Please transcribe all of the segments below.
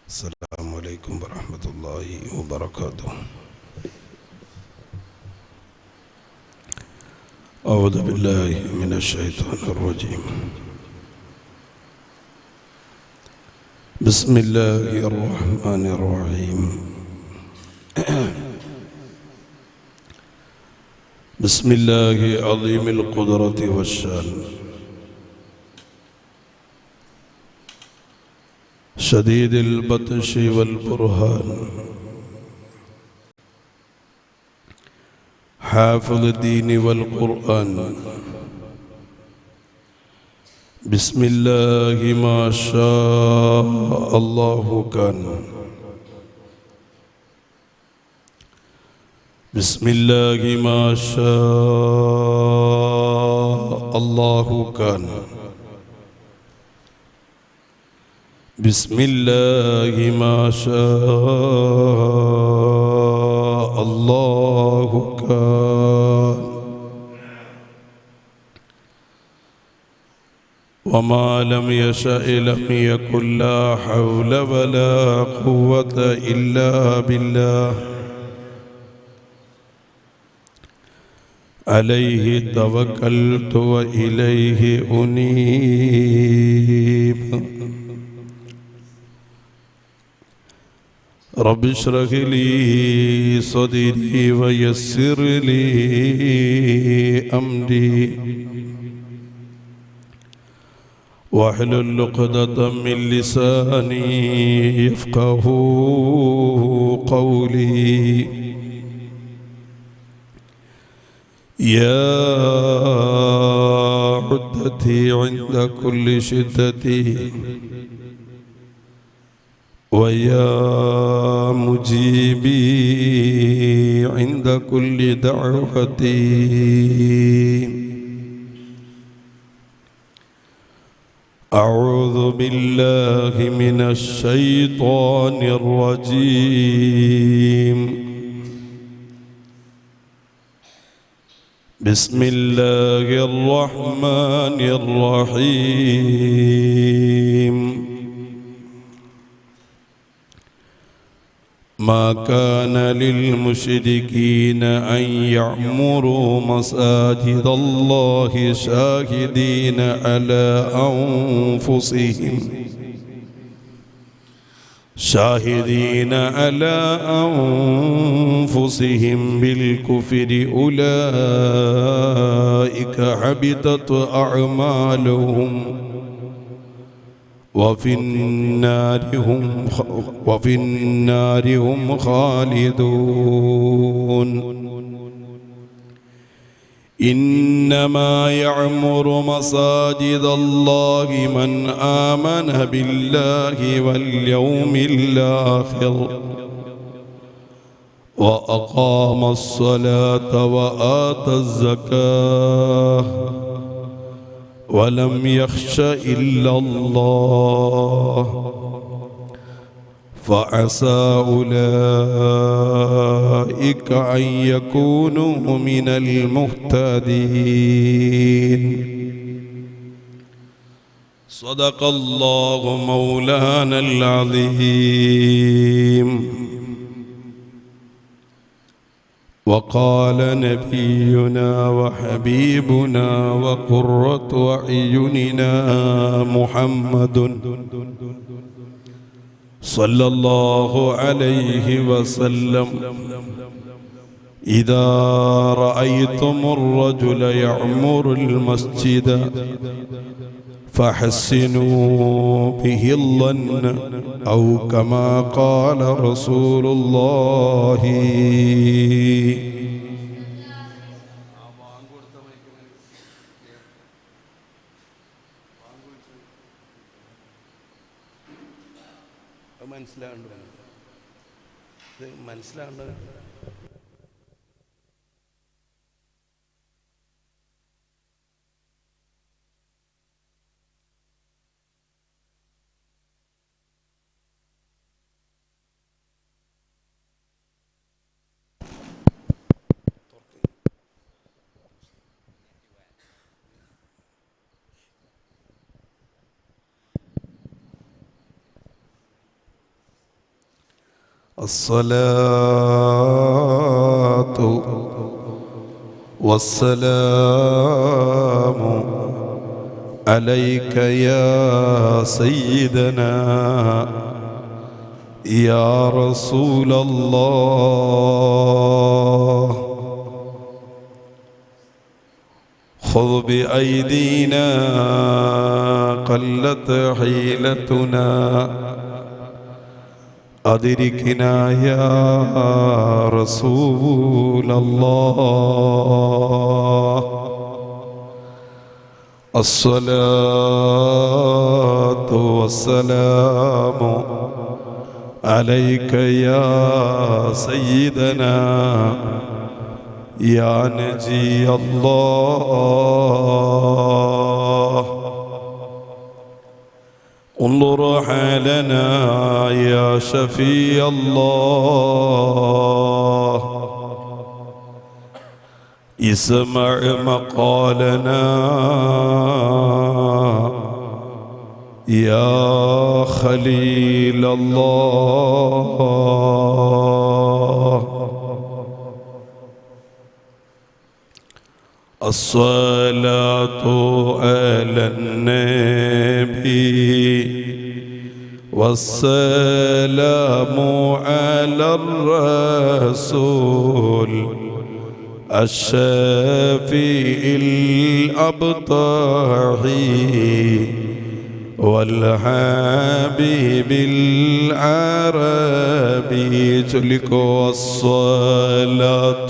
السلام عليكم ورحمة الله وبركاته. أعوذ بالله من الشيطان الرجيم. بسم الله الرحمن الرحيم. بسم الله عظيم القدرة والشان، شديد البطش والبرهان، حافظ الدين والقرآن. بسم الله ما شاء الله كان. بسم الله ما شاء الله كان. بسم الله ما شاء الله كان. وما لم يشأ لم يكن، لا حول ولا قوة إلا بالله. عليه توكلت وإليه أنيب. رب اشرح لي صدري ويسر لي أمري واحلل عقدة من لساني يفقه قولي. يا عدتي عند كل شدتي، ويا مجيبي عند كل دعوتي. أعوذ بالله من الشيطان الرجيم. بسم الله الرحمن الرحيم. ما كان للمشركين أن يعمروا مساجد الله شاهدين على أنفسهم بالكفر. أولئك حبطت أعمالهم وفي النار هم خالدون. إنما يعمر مساجد الله من آمن بالله واليوم الآخر وأقام الصلاة وآتى الزكاة ولم يخش إلا الله، فعسى أولئك أن يكونوا من المهتدين. صدق الله مولانا العظيم. وقال نبينا وحبيبنا وقرة أعيننا محمد صلى الله عليه وسلم: إذا رأيتم الرجل يعمر المسجد فحسنوا به الظن، أو كما قال رسول الله. മനസ്സിലാണ്ട് الصلاة والسلام عليك يا سيدنا يا رسول الله خذ بأيدينا قلت حيلتنا أدركنا يا رسول الله الصلاة والسلام عليك يا سيدنا يا نجي الله انظر حالنا يا شفيع الله اسمع مقالنا يا خليل الله الصلاة على النبي والسلام على الرسول الشفيع الأبطحي والحبيب العربي تلك الصلاة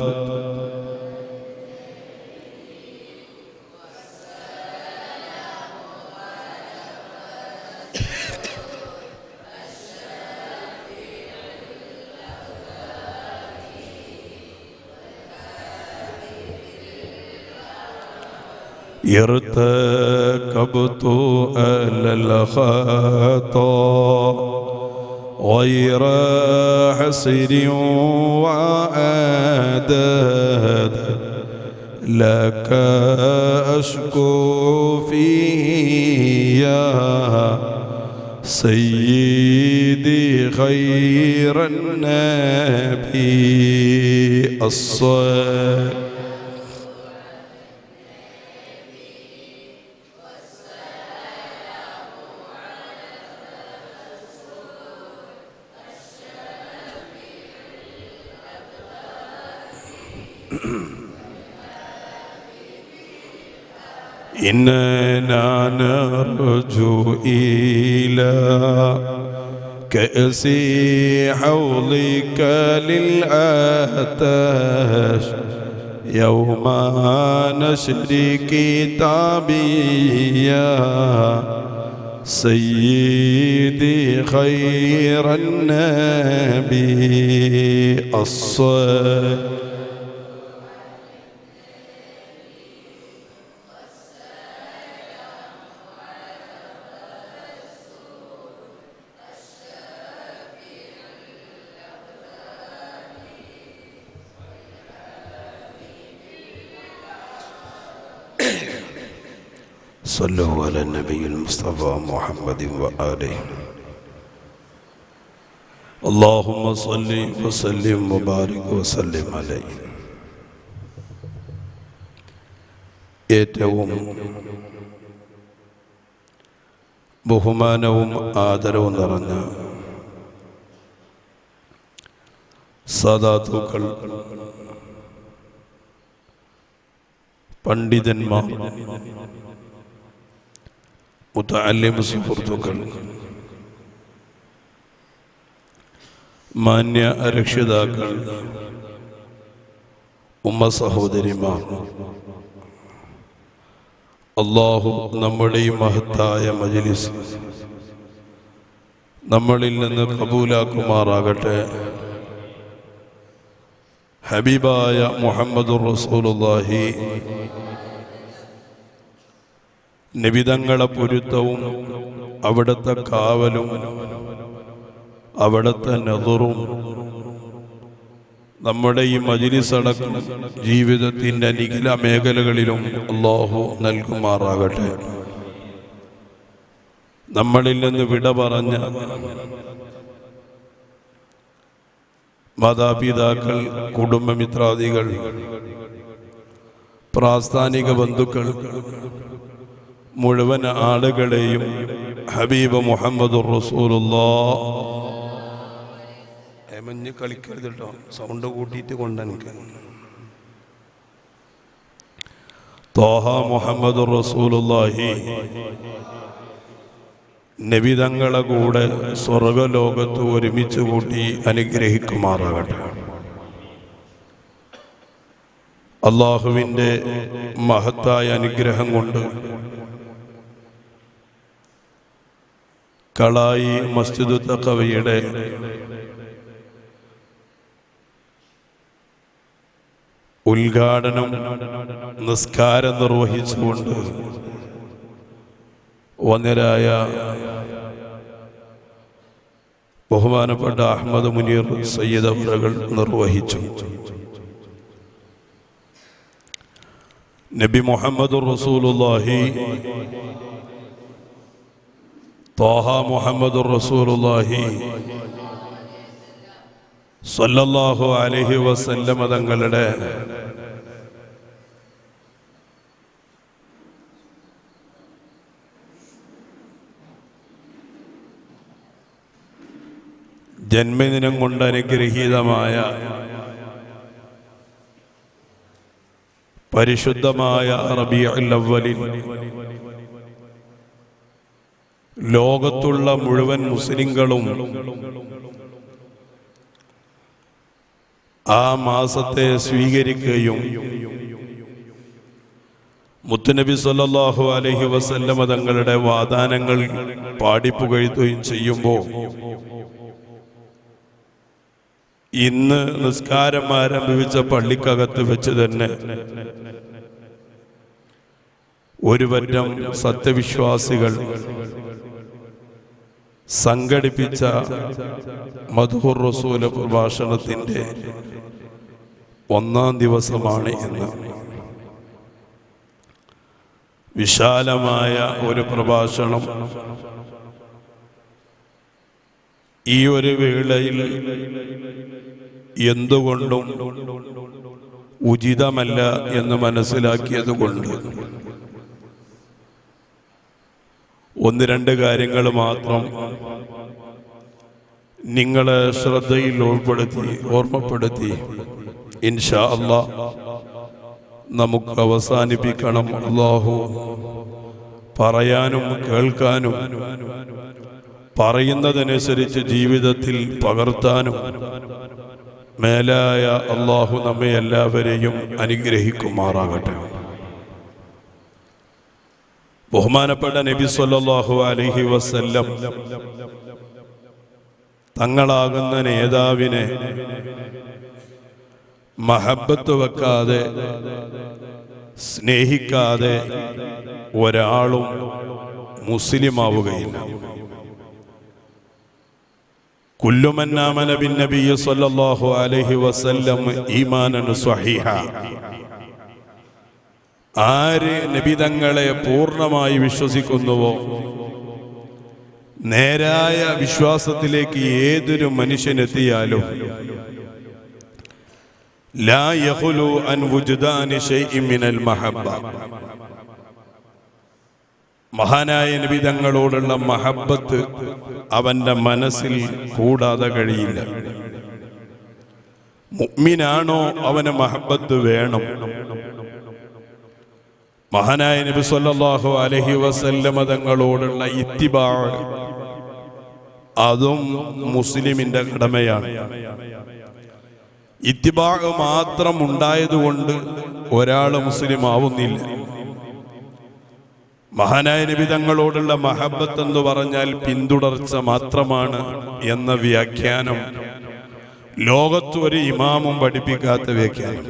ارتكبت على الخطا غير حسر وعدد لك أشكو فيه يا سيدي خير النبي الصلاة إننا نرجو إلى كأس حوضك للعطش يوم نشر كتابي يا سيدي خير النبي الصلاة صلوا على النبي المصطفى محمد وآله اللهم صل وسلم وبارك وسلم عليه ഏറ്റവും ബഹുമാനവും ആദരവും നിറഞ്ഞ സാദാത്തുക്കൾ, പണ്ഡിതന്മാർ, മുതഅല്ലിം സുഹൃത്തുക്കൾ, മാന്യ രക്ഷിതാക്കൾ, ഉമ്മ സഹോദരിമാർ, അല്ലാഹു നമ്മുടെ ഈ മഹത്തായ മജ്ലിസ് നമ്മളിൽ നിന്ന് കബൂലാക്കുമാറാകട്ടെ. ഹബീബായ മുഹമ്മദുർ റസൂലുള്ളാഹി നബിതങ്ങളെ പൊരുത്തവും അവിടുത്തെ കാവലും അവിടുത്തെ നദറും നമ്മുടെ ഈ മജ്ലിസ് അടക്കം ജീവിതത്തിൻ്റെ നിഖില മേഖലകളിലും അല്ലാഹു നൽകുമാറാകട്ടെ. നമ്മളിൽ നിന്ന് വിട പറഞ്ഞ മാതാപിതാക്കൾ, കുടുംബമിത്രാദികൾ, പ്രാസ്ഥാനിക ബന്ധുക്കൾ മുഴുവൻ ആളുകളെയും ഹബീബ് മുഹമ്മദുർ റസൂലുള്ളാഹ് മഞ്ഞ് കളിക്കരുത് കേട്ടോ, സൗണ്ട് കൂട്ടിയിട്ട് കൊണ്ടെനിക്ക് ത്വാഹ മുഹമ്മദുർ റസൂലുള്ളാഹി നബി തങ്ങളെ കൂടെ സ്വർഗലോകത്ത് ഒരുമിച്ച് കൂട്ടി അനുഗ്രഹിക്കുമാറാകട്ടെ. അള്ളാഹുവിൻ്റെ മഹത്തായ അനുഗ്രഹം കൊണ്ട് കളായി മസ്ജിദു തഖവയുടെ ഉദ്ഘാടനം നിസ്കാരം നിർവഹിച്ചുകൊണ്ട് വന്യരായ ബഹുമാനപ്പെട്ട അഹ്മദ് മുനീർ സയ്യിദ് അവറുകൾ നിർവഹിച്ചു. നബി മുഹമ്മദുർ റസൂലുള്ളാഹി ത്വാഹ മുഹമ്മദുർ റസൂലുള്ളാഹി സ്വല്ലല്ലാഹു അലൈഹി വസല്ലമ തങ്ങളുടെ ജന്മദിനം കൊണ്ട് അനുഗ്രഹീതമായ പരിശുദ്ധമായ റബീഉൽ അവ്വലിൽ ലോകത്തുള്ള മുഴുവൻ മുസ്ലിങ്ങളും ആ മാസത്തെ സ്വീകരിക്കുകയും മുത്തുനബി സല്ലല്ലാഹു അലൈഹി വസല്ലമ തങ്ങളുടെ വാദാനങ്ങൾ പാടിപ്പുകഴുത്തുകയും ചെയ്യുമ്പോൾ ഇന്ന് നിസ്കാരം ആരംഭിച്ച പള്ളിക്കകത്ത് വെച്ച് തന്നെ ഒരു പറ്റം സത്യവിശ്വാസികൾ സംഘടിപ്പിച്ച മദ്ഹൂർ റസൂൽ പ്രഭാഷണത്തിൻ്റെ 1-ാം ദിവസമാണ് ഇന്ന്. വിശാലമായ ഒരു പ്രഭാഷണം ഈ ഒരു വേളയിൽ എന്തുകൊണ്ടും ഉചിതമല്ല എന്ന് മനസ്സിലാക്കിയത് കൊണ്ട് 1-2 കാര്യങ്ങൾ മാത്രം നിങ്ങളെ ശ്രദ്ധയിൽ ഓർമ്മപ്പെടുത്തി ഇൻഷാ അല്ലാഹ് നമുക്ക് അവസാനിപ്പിക്കണം. അല്ലാഹു പറയാനും കേൾക്കാനും പറയുന്നതനുസരിച്ച് ജീവിതത്തിൽ പകർത്താനും മേലായ അല്ലാഹു നമ്മെ എല്ലാവരെയും അനുഗ്രഹിക്കുമാറാകട്ടെ. ബഹുമാനപ്പെട്ട നബി സല്ലല്ലാഹു അലൈഹി വസല്ലം തങ്ങളാകുന്ന നേതാവിനെ മഹബത്ത് വെക്കാതെ സ്നേഹിക്കാതെ ഒരാളും മുസ്ലിമാവുകയില്ല. കുല്ലു മൻ ആമന ബിന്നബി സല്ലല്ലാഹു അലൈഹി വസല്ലം ഈമാനൻ സ്വഹീഹ, ആര് നബി തങ്ങളെ പൂർണ്ണമായി വിശ്വസിക്കുന്നുവോ, നേരായ വിശ്വാസത്തിലേക്ക് ഏതൊരു മനുഷ്യനെത്തിയാലും ലാ യഖ്ലു അൻ വുജ്ദാനി ശൈഇൻ മിനൽ മഹബ്ബ, മഹാനായ നബി തങ്ങളോടുള്ള മഹബ്ബത്ത് അവന്റെ മനസ്സിൽ കൂടാതെ കഴിയില്ല. മുഅ്മിനാണോ അവന് മഹബ്ബത്ത് വേണം. മഹാനായ നബി സല്ലല്ലാഹു അലൈഹി വസല്ലമ തങ്ങളോടുള്ള ഇത്തിബാ അതും മുസ്ലിമിന്റെ കടമയാണ്. ഇത്തിബാ മാത്രം ഉണ്ടായതുകൊണ്ട് ഒരാൾ മുസ്ലിം ആവുന്നില്ല. മഹാനായ നബി തങ്ങളോടുള്ള മഹബത്ത് എന്ന് പറഞ്ഞാൽ പിന്തുടർച്ച മാത്രമാണ് എന്ന വ്യാഖ്യാനം ലോകത്ത് ഒരു ഇമാമും പഠിപ്പിക്കാത്ത വ്യാഖ്യാനം.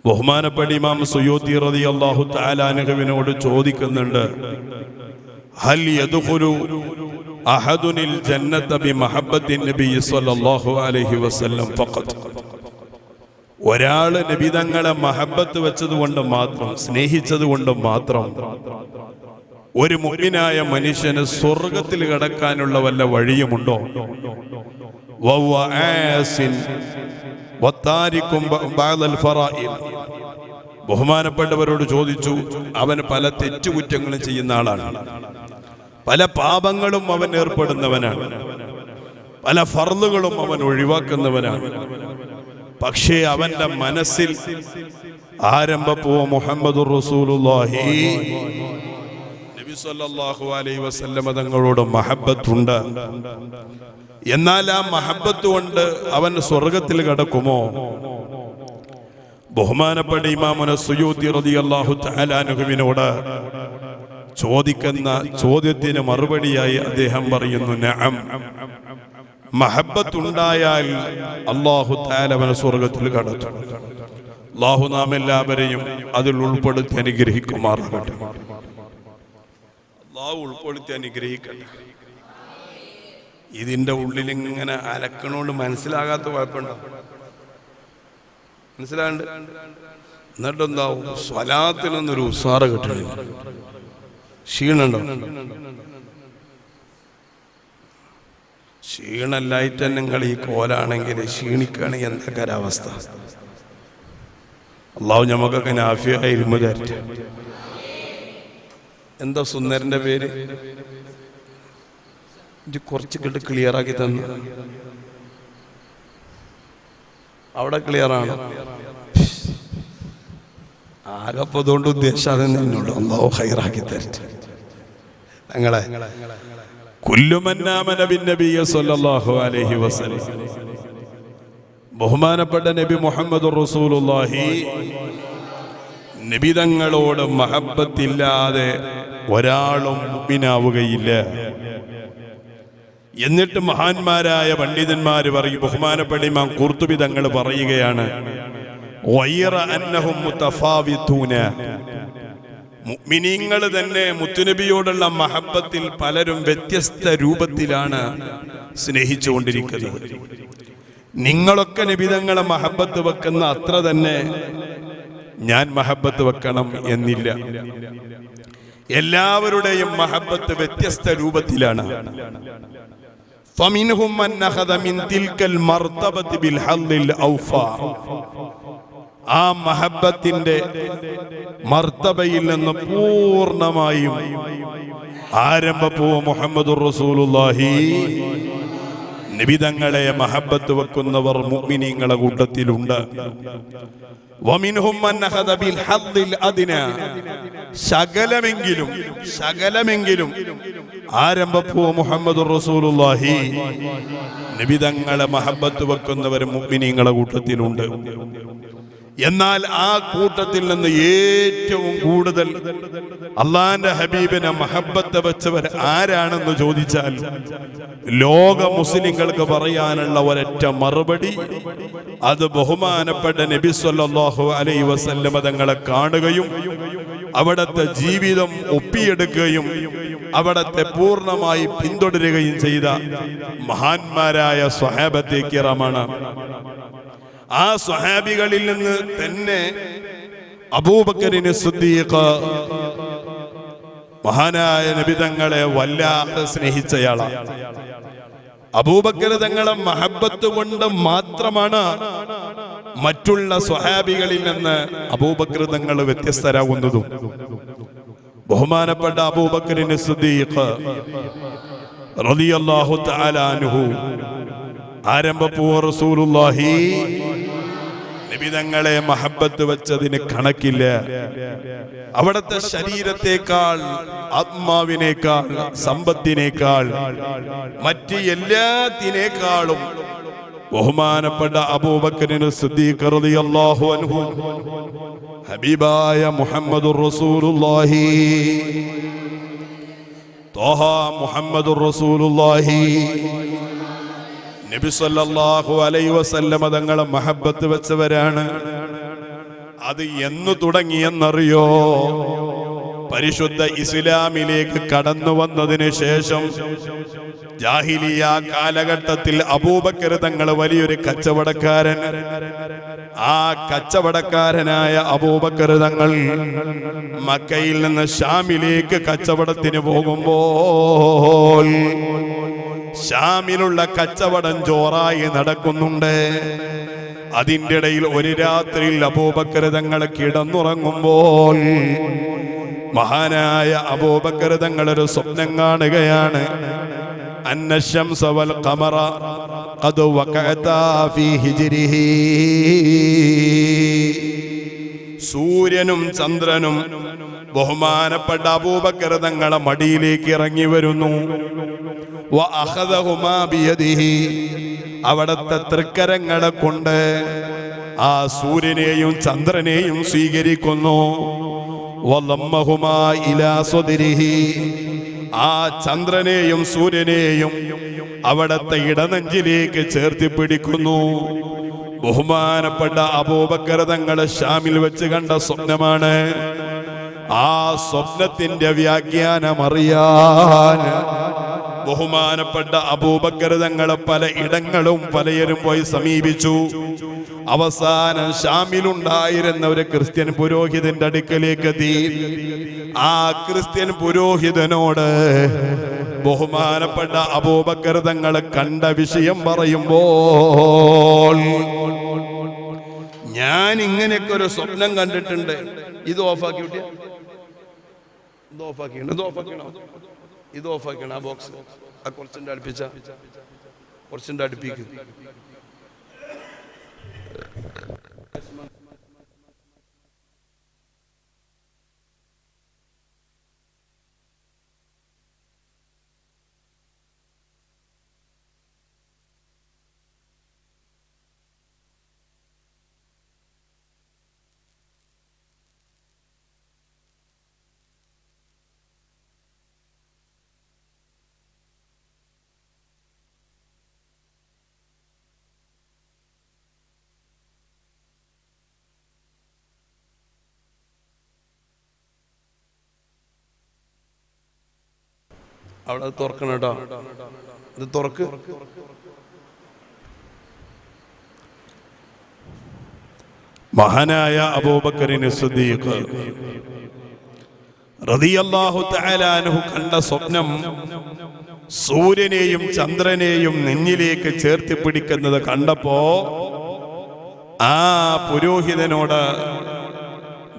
ബഹുമാനപ്പെട്ട ഇമാം സുയൂത്തി റളിയല്ലാഹു തആല അൻഹുവിനോട് ചോദിക്കുന്നുണ്ട്, ഹൽ യദ്ഖുലു അഹദുനിൽ ജന്നത ബിമഹബ്ബത്തി നബി സ്വല്ലല്ലാഹു അലൈഹി വസല്ലം ഫഖത്ത്, ഒരാള് നബി തങ്ങളെ മഹബത്ത് വെച്ചതുകൊണ്ട് മാത്രം, സ്നേഹിച്ചത് കൊണ്ട് മാത്രം ഒരു മുഅ്മിനായ മനുഷ്യന് സ്വർഗത്തിൽ കടക്കാനുള്ള വല്ല വഴിയുമുണ്ടോ? ബഹുമാനപ്പെട്ടവരോട് ചോദിച്ചു. അവൻ പല തെറ്റുകുറ്റങ്ങളും ചെയ്യുന്ന ആളാണ്, പല പാപങ്ങളും അവൻ ഏർപ്പെടുന്നവനാണ്, പല ഫർളുകളും അവൻ ഒഴിവാക്കുന്നവനാണ്. പക്ഷേ അവന്റെ മനസ്സിൽ ആരംഭപ്പോ മുഹമ്മദുർ റസൂലുള്ളാഹി നബി സല്ലല്ലാഹു അലൈഹി വസല്ലം തങ്ങളോട് മഹബ്ബത്തുണ്ട്. എന്നാൽ ആ മഹബ്ബത്ത് കൊണ്ട് അവൻ സ്വർഗത്തിൽ കടക്കുമോ? ബഹുമാനപ്പെട്ട ഇമാമുന സുയൂത്തി റളിയല്ലാഹു തആല അൻഹുവിനോട് ചോദിക്കുന്ന ചോദ്യത്തിന് മറുപടിയായി അദ്ദേഹം പറയുന്നു, നഅം, മഹബ്ബത്തുണ്ടായാൽ അല്ലാഹു തആല അവനെ സ്വർഗത്തിൽ കടത്തും. അല്ലാഹു നാം എല്ലാവരെയും അതിൽ ഉൾപ്പെടുത്തി അനുഗ്രഹിക്കുമാറാകട്ടെ. അല്ലാഹു ഉൾപ്പെടുത്തി അനുഗ്രഹിക്കട്ടെ. ഇതിന്റെ ഉള്ളിൽ ഇങ്ങനെ അലക്കണോണ്ട് മനസ്സിലാകാത്ത കുഴപ്പമുണ്ടോ? മനസ്സിലാണ്ട് എന്നിട്ടെന്താവും? സ്വലാത്തിനൊന്നൊരു ഉസാറ് കിട്ടണില്ല. ക്ഷീണുണ്ടോ? ക്ഷീണല്ലായിട്ട് നിങ്ങൾ ഈ കോലാണെങ്കിൽ ക്ഷീണിക്കുകയാണെങ്കിൽ എന്തൊക്കെ ഒരവസ്ഥ. അള്ളാഹു നമുക്കൊക്കെ നാഫിയായ ഇൽമു തരട്ടെ. എന്താ സുന്ദരന്റെ പേര്? ഇത് കുറച്ച് കിട്ട് ക്ലിയർ ആക്കി തന്നു. അവിടെ ക്ലിയറാണ്. ആകപ്പതുകൊണ്ട് ഉദ്ദേശം അത് തന്നെയുള്ളൂ. അല്ലാഹു ഖൈറാക്കി തരട്ടെ. ഞങ്ങളെ കുല്ലുമന്നാമന ബിന്നബിയ്യ സ്വല്ലല്ലാഹു അലൈഹി വസല്ലം, ബഹുമാനപ്പെട്ട നബി മുഹമ്മദുർ റസൂലുള്ളാഹി നബി തങ്ങളോട് മഹബ്ബത്തില്ലാതെ ഒരാളും മുഅ്മിനാവുകയില്ല. എന്നിട്ട് മഹാന്മാരായ പണ്ഡിതന്മാര് പറയും, ബഹുമാനപ്പെട്ട ഇമാം ഖുർത്തുബി തങ്ങൾ പറയുകയാണ്, വൈറ അന്നഹും മുതഫാവിതൂന, മുഅ്മിനീങ്ങൾ തന്നെ മുത്തുനബിയോടുള്ള മഹബ്ബത്തിൽ പലരും വ്യത്യസ്ത രൂപത്തിലാണ് സ്നേഹിച്ചുകൊണ്ടിരിക്കുന്നത്. നിങ്ങളൊക്കെ നബി തങ്ങളെ മഹബ്ബത്ത് വെക്കുന്ന അത്ര തന്നെ ഞാൻ മഹബ്ബത്ത് വെക്കണം എന്നില്ല. എല്ലാവരുടെയും മഹബ്ബത്ത് വ്യത്യസ്ത രൂപത്തിലാണ്. فمنهم من أخذ من تلك المرتبة بالحظ الأوفى, ആ മഹബ്ബത്തിന്റെ മർത്തബയിൽ നിന്ന് പൂർണ്ണമായും ആരംഭപ്പോ മുഹമ്മദുർ റസൂലുള്ളാഹി നബി തങ്ങളെ മഹബ്ബത്ത് വെക്കുന്നവർ മുഅ്മിനീങ്ങളുടെ കൂട്ടത്തിലുണ്ട്. വമിൻഹും മൻ അഖദ ബിൽ ഹദ്ദിൽ അദ്നാ, ശകലമെങ്കിലും ആരംഭപ്പോ മുഹമ്മദുർ റസൂലുള്ളാഹി നബി തങ്ങളെ മഹബ്ബത്ത് വെക്കുന്നവർ മുഅ്മിനീങ്ങളുടെ കൂട്ടത്തിലുണ്ട്. എന്നാൽ ആ കൂട്ടത്തിൽ നിന്ന് ഏറ്റവും കൂടുതൽ അള്ളാന്റെ ഹബീബിനെ മഹബ്ബത്ത് വെച്ചവർ ആരാണെന്ന് ചോദിച്ചാൽ ലോക മുസ്ലിങ്ങൾക്ക് പറയാനുള്ള ഒരൊറ്റ മറുപടി, അത് ബഹുമാനപ്പെട്ട നബി സല്ലല്ലാഹു അലൈഹി വസല്ലം തങ്ങളെ കാണുകയും അവിടത്തെ ജീവിതം ഒപ്പിയെടുക്കുകയും അവിടത്തെ പൂർണ്ണമായി പിന്തുടരുകയും ചെയ്ത മഹാന്മാരായ സ്വഹാബത്തെ കിറാമാണ്. ആ സ്വഹാബികളിൽ നിന്ന് തന്നെ അബൂബക്കറിന് സിദ്ദീഖ് മഹാനായ നബി തങ്ങളെ വല്ലാതെ സ്നേഹിച്ചയാളാണ്. അബൂബക്കർ തങ്ങളെ മഹബ്ബത്ത് കൊണ്ട് മാത്രമാണ് മറ്റുള്ള സ്വഹാബികളിൽ നിന്ന് അബൂബക്കർ തങ്ങൾ വ്യത്യസ്തരാകുന്നതും. ബഹുമാനപ്പെട്ട അബൂബക്കറിന് സിദ്ദീഖ് റളിയല്ലാഹു തആല അൻഹു ആരംഭപ്പോ റസൂലുള്ളാഹി നബി തങ്ങളെ മഹബ്ബത്ത് വെച്ചതിന് കണക്കില്ല. അവിടുത്തെ ശരീരത്തെക്കാൾ, ആത്മാവിനേക്കാൾ, സമ്പത്തിനേക്കാൾ, മറ്റ് എല്ലാത്തിനേക്കാളും ബഹുമാനപ്പെട്ട അബൂബക്കറിന് സിദ്ദീഖ് റളിയല്ലാഹു അൻഹു ഹബീബായ മുഹമ്മദുർ റസൂലുള്ളാഹി ത്വഹ മുഹമ്മദുർ റസൂലുള്ളാഹി നബി സല്ലല്ലാഹു അലൈഹി വസല്ലം തങ്ങളെ മഹബ്ബത്ത് വെച്ചവരാണ്. അത് എന്ന് തുടങ്ങിയെന്നറിയോ? പരിശുദ്ധ ഇസ്ലാമിലേക്ക് കടന്നു വന്നതിന് ശേഷം ജാഹിലിയ കാലഘട്ടത്തിൽ അബൂബക്കർ തങ്ങൾ വലിയൊരു കച്ചവടക്കാരൻ, ആ കച്ചവടക്കാരനായ അബൂബക്കർ തങ്ങൾ മക്കയിൽ നിന്ന് ഷാമിലേക്ക് കച്ചവടത്തിന് പോകുമ്പോൾ ഷാമിലുള്ള കച്ചവടം ജോറായി നടക്കുന്നുണ്ട്. അതിൻ്റെ ഇടയിൽ ഒരു രാത്രിയിൽ അബൂബക്കർ തങ്ങൾ കിടന്നുറങ്ങുമ്പോൾ മഹാനായ അബൂബക്കർ തങ്ങൾ ഒരു സ്വപ്നം കാണുകയാണ്. അന്ന ശംസ വൽ ഖമറ ഖദ് വഖഅതാ ഫീ ഹിജ്രിഹി. സൂര്യനും ചന്ദ്രനും ബഹുമാനപ്പെട്ട അബൂബക്കർ തങ്ങളെ മടിയിലേക്ക് ഇറങ്ങി വരുന്നു. വഅഖദഹുമാ ബിയദിഹി. അവിടത്തെ തൃക്കരങ്ങളെ കൊണ്ട് ആ സൂര്യനെയും ചന്ദ്രനെയും സ്വീകരിക്കുന്നു. വലമ്മഹുമാ ഇലാ സദ്രിഹി. ആ ചന്ദ്രനെയും സൂര്യനെയും അവിടത്തെ ഇടനെഞ്ചിലേക്ക് ചേർത്തി പിടിക്കുന്നു. ബഹുമാനപ്പെട്ട അബൂബക്കർ തങ്ങൾ ഷാമിൽ വെച്ച് കണ്ട സ്വപ്നമാണ്. ആ സ്വപ്നത്തിന്റെ വ്യാഖ്യാനം അറിയാൻ ബഹുമാനപ്പെട്ട അബൂബക്കർ തങ്ങൾ പല ഇടങ്ങളും പലരും പോയി സമീപിച്ചു. അവസാനം ഷാമിലുണ്ടായിരുന്ന ഒരു ക്രിസ്ത്യൻ പുരോഹിതന്റെ അടുക്കലേക്ക് എത്തി. ആ ക്രിസ്ത്യൻ പുരോഹിതനോട് ബഹുമാനപ്പെട്ട അബൂബക്കർ തങ്ങൾ കണ്ട വിഷയം പറയുമ്പോൾ, ഞാൻ ഇങ്ങനെയൊക്കെ ഒരു സ്വപ്നം കണ്ടിട്ടുണ്ട്. ഇത് ഓഫാക്കി വിട്ടിയ, ഇത് ഓഫാക്കിയാണ്, ഇത് ഓഫാക്കണോ, ഇത് ഓഫാക്കണം. ആ ബോക്സ് ആ കുറച്ചിൻ്റെ അടുപ്പിച്ച, കുറച്ചിൻ്റെ അടുപ്പിക്കും. അവിടെ തുറക്കണം കേട്ടോ, ഇത് തുറക്ക്. മഹാനായ അബൂബക്കറിന് സിദ്ദീഖ് റളിയല്ലാഹു തആല അൻഹു കണ്ട സ്വപ്നം സൂര്യനെയും ചന്ദ്രനെയും നെഞ്ഞിലേക്ക് ചേർത്തി പിടിക്കുന്നത് കണ്ടപ്പോ ആ പുരോഹിതനോട്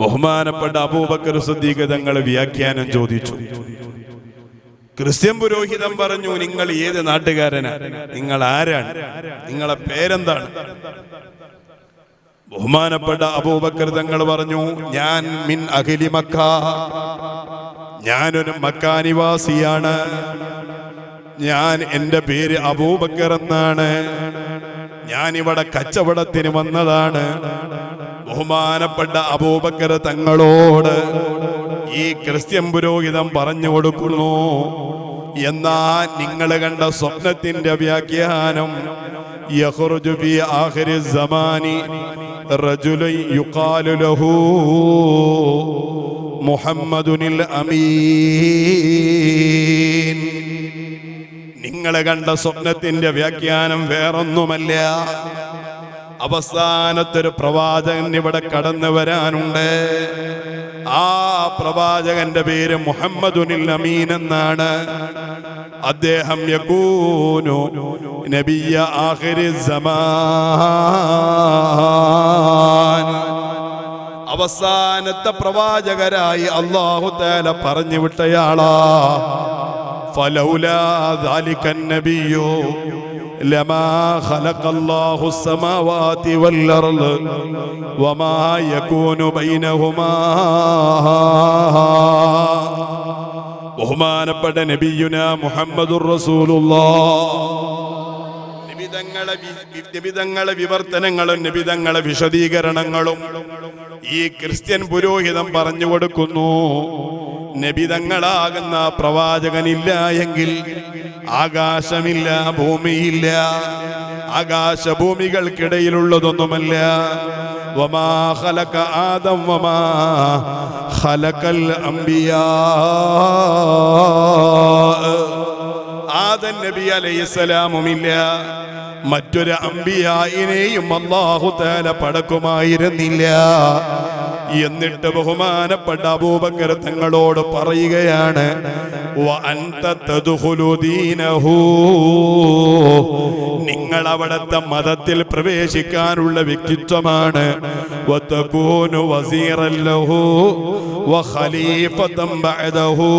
ബഹുമാനപ്പെട്ട അബൂബക്കർ സിദ്ദീഖ് തങ്ങൾ വ്യാഖ്യാനം ചോദിച്ചു. ക്രിസ്ത്യൻ പുരോഹിതൻ പറഞ്ഞു, നിങ്ങൾ ഏത് നാട്ടുകാരനാ, നിങ്ങൾ ആരാണ്, നിങ്ങളെ പേരെന്താണ്? ബഹുമാനപ്പെട്ട അബൂബക്കർ തങ്ങൾ പറഞ്ഞു, ഞാൻ മിൻ അഹ്ലി മക്ക, ഞാനൊരു മക്ക നിവാസിയാണ്, ഞാൻ എൻ്റെ പേര് അബൂബക്കർ എന്നാണ്, ഞാൻ ഇവിടെ കച്ചവടത്തിന് വന്നതാണ്. ബഹുമാനപ്പെട്ട അബൂബക്കർ തങ്ങളോട് ഈ ക്രിസ്ത്യൻ പുരോഹിതൻ പറഞ്ഞു കൊടുക്കുന്നു, എന്നാ നിങ്ങൾ കണ്ട സ്വപ്നത്തിന്റെ വ്യാഖ്യാനം, യഖ്റുജു ഫീ ആഖിരി സമാനി റജുലുൻ യുഖാലു ലഹു മുഹമ്മദുനിൽ അമീൻ. നിങ്ങൾ കണ്ട സ്വപ്നത്തിന്റെ വ്യാഖ്യാനം വേറൊന്നുമല്ല, അവസാനത്തൊരു പ്രവാചകൻ ഇവിടെ കടന്നു വരാനുണ്ട്. ആ പ്രവാചകന്റെ പേര് മുഹമ്മദുനിൽ അമീൻ എന്നാണ്. അദ്ദേഹം യകൂനു നബിയ ആഖിരി സമാൻ, അവസാനത്തെ പ്രവാചകരായി അല്ലാഹു തആല പറഞ്ഞു വിട്ടയാളാ. ഫലൗലാ ദാലികൻ നബിയ്യു ലമാ ഖലഖല്ലാഹു സ്സമാവാതി വൽ അർള് വമാ യകൂനു ബൈനഹുമാ. ബഹുമാനപ്പെട്ട നബിയുനാ മുഹമ്മദുർ റസൂലുള്ളാഹ് നിബിതങ്ങളെ വിവർത്തനങ്ങളും നിബിതങ്ങളെ വിശദീകരണങ്ങളും ഈ ക്രിസ്ത്യൻ പുരോഹിതൻ പറഞ്ഞു കൊടുക്കുന്നു. നബിതങ്ങളാകുന്ന പ്രവാചകനില്ല എങ്കിൽ ആകാശമില്ല, ഭൂമിയില്ല, ആകാശഭൂമികൾക്കിടയിലുള്ളതൊന്നുമല്ല. വമാ ഖലഖ ആദം വമാ ഖലഖൽ അംബിയാ. ആദം നബി അലൈഹിസ്സലാമുമില്ല, മറ്റൊരു അമ്പിയായിനെയും അല്ലാഹു തആല പടക്കുമായിരുന്നില്ല. എന്നിട്ട് ബഹുമാനപ്പെട്ട അബൂബക്കർ തങ്ങളോട് പറയുകയാണ്, വഅൻത തദ്ഖുലു ദീനഹു, നിങ്ങൾ അവിടുത്തെ മതത്തിൽ പ്രവേശിക്കാനുള്ള വ്യക്തിത്വമാണ്. വതകൂനു വസീറൻ ലഹു വഖലീഫതൻ ബഅദഹു,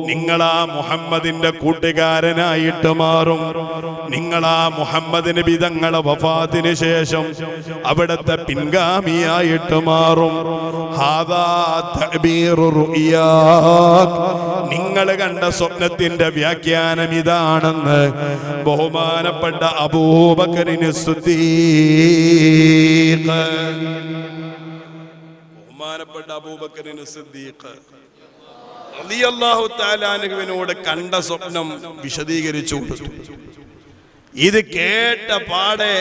നിങ്ങളാ മുഹമ്മദിന്റെ കൂട്ടുകാരനായിട്ട് മാറും. നിങ്ങളാ മുഹമ്മദ് നബി തങ്ങളെ വഫാത്തിന് ശേഷം അവിടുത്തെ പിൻഗാമിയായിട്ട് മാറും. ഹാദാ തഅബീറു റുഇയാക്, നിങ്ങൾ കണ്ട സ്വപ്നത്തിന്റെ വ്യാഖ്യാനം ഇതാണെന്ന് ബഹുമാനപ്പെട്ട അബൂബക്കറിന് സിദ്ദീഖ്, ബഹുമാനപ്പെട്ട അബൂബക്കറിന് സിദ്ദീഖ് റളിയല്ലാഹു തആല അൻഹുവിനോട് കണ്ട സ്വപ്നം വിശദീകരിച്ചു കൊടുത്തു. ഇത് കേട്ട പാടെ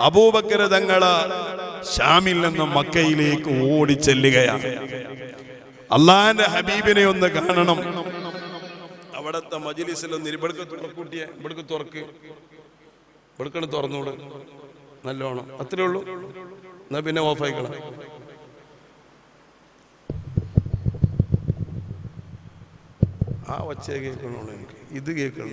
അബൂബക്കർ തങ്ങള് ശാമിൽ നിന്ന് മക്കയിലേക്ക് ഓടിച്ചെല്ലുകയാണ്. അള്ളാന്റെ ഹബീബിനെ ഒന്ന് കാണണം. അവിടത്തെ മജ്ലിസിൽ ഒന്ന് ഇവിടേക്ക് തുറന്നൂടെ നല്ലോണം, അത്രേ ഉള്ളൂ. എന്നാ പിന്നെ ഓഫായിക്കണം. ആ ഒച്ച കേൾക്കണോളൂ, എനിക്ക് ഇത് കേൾക്കണ.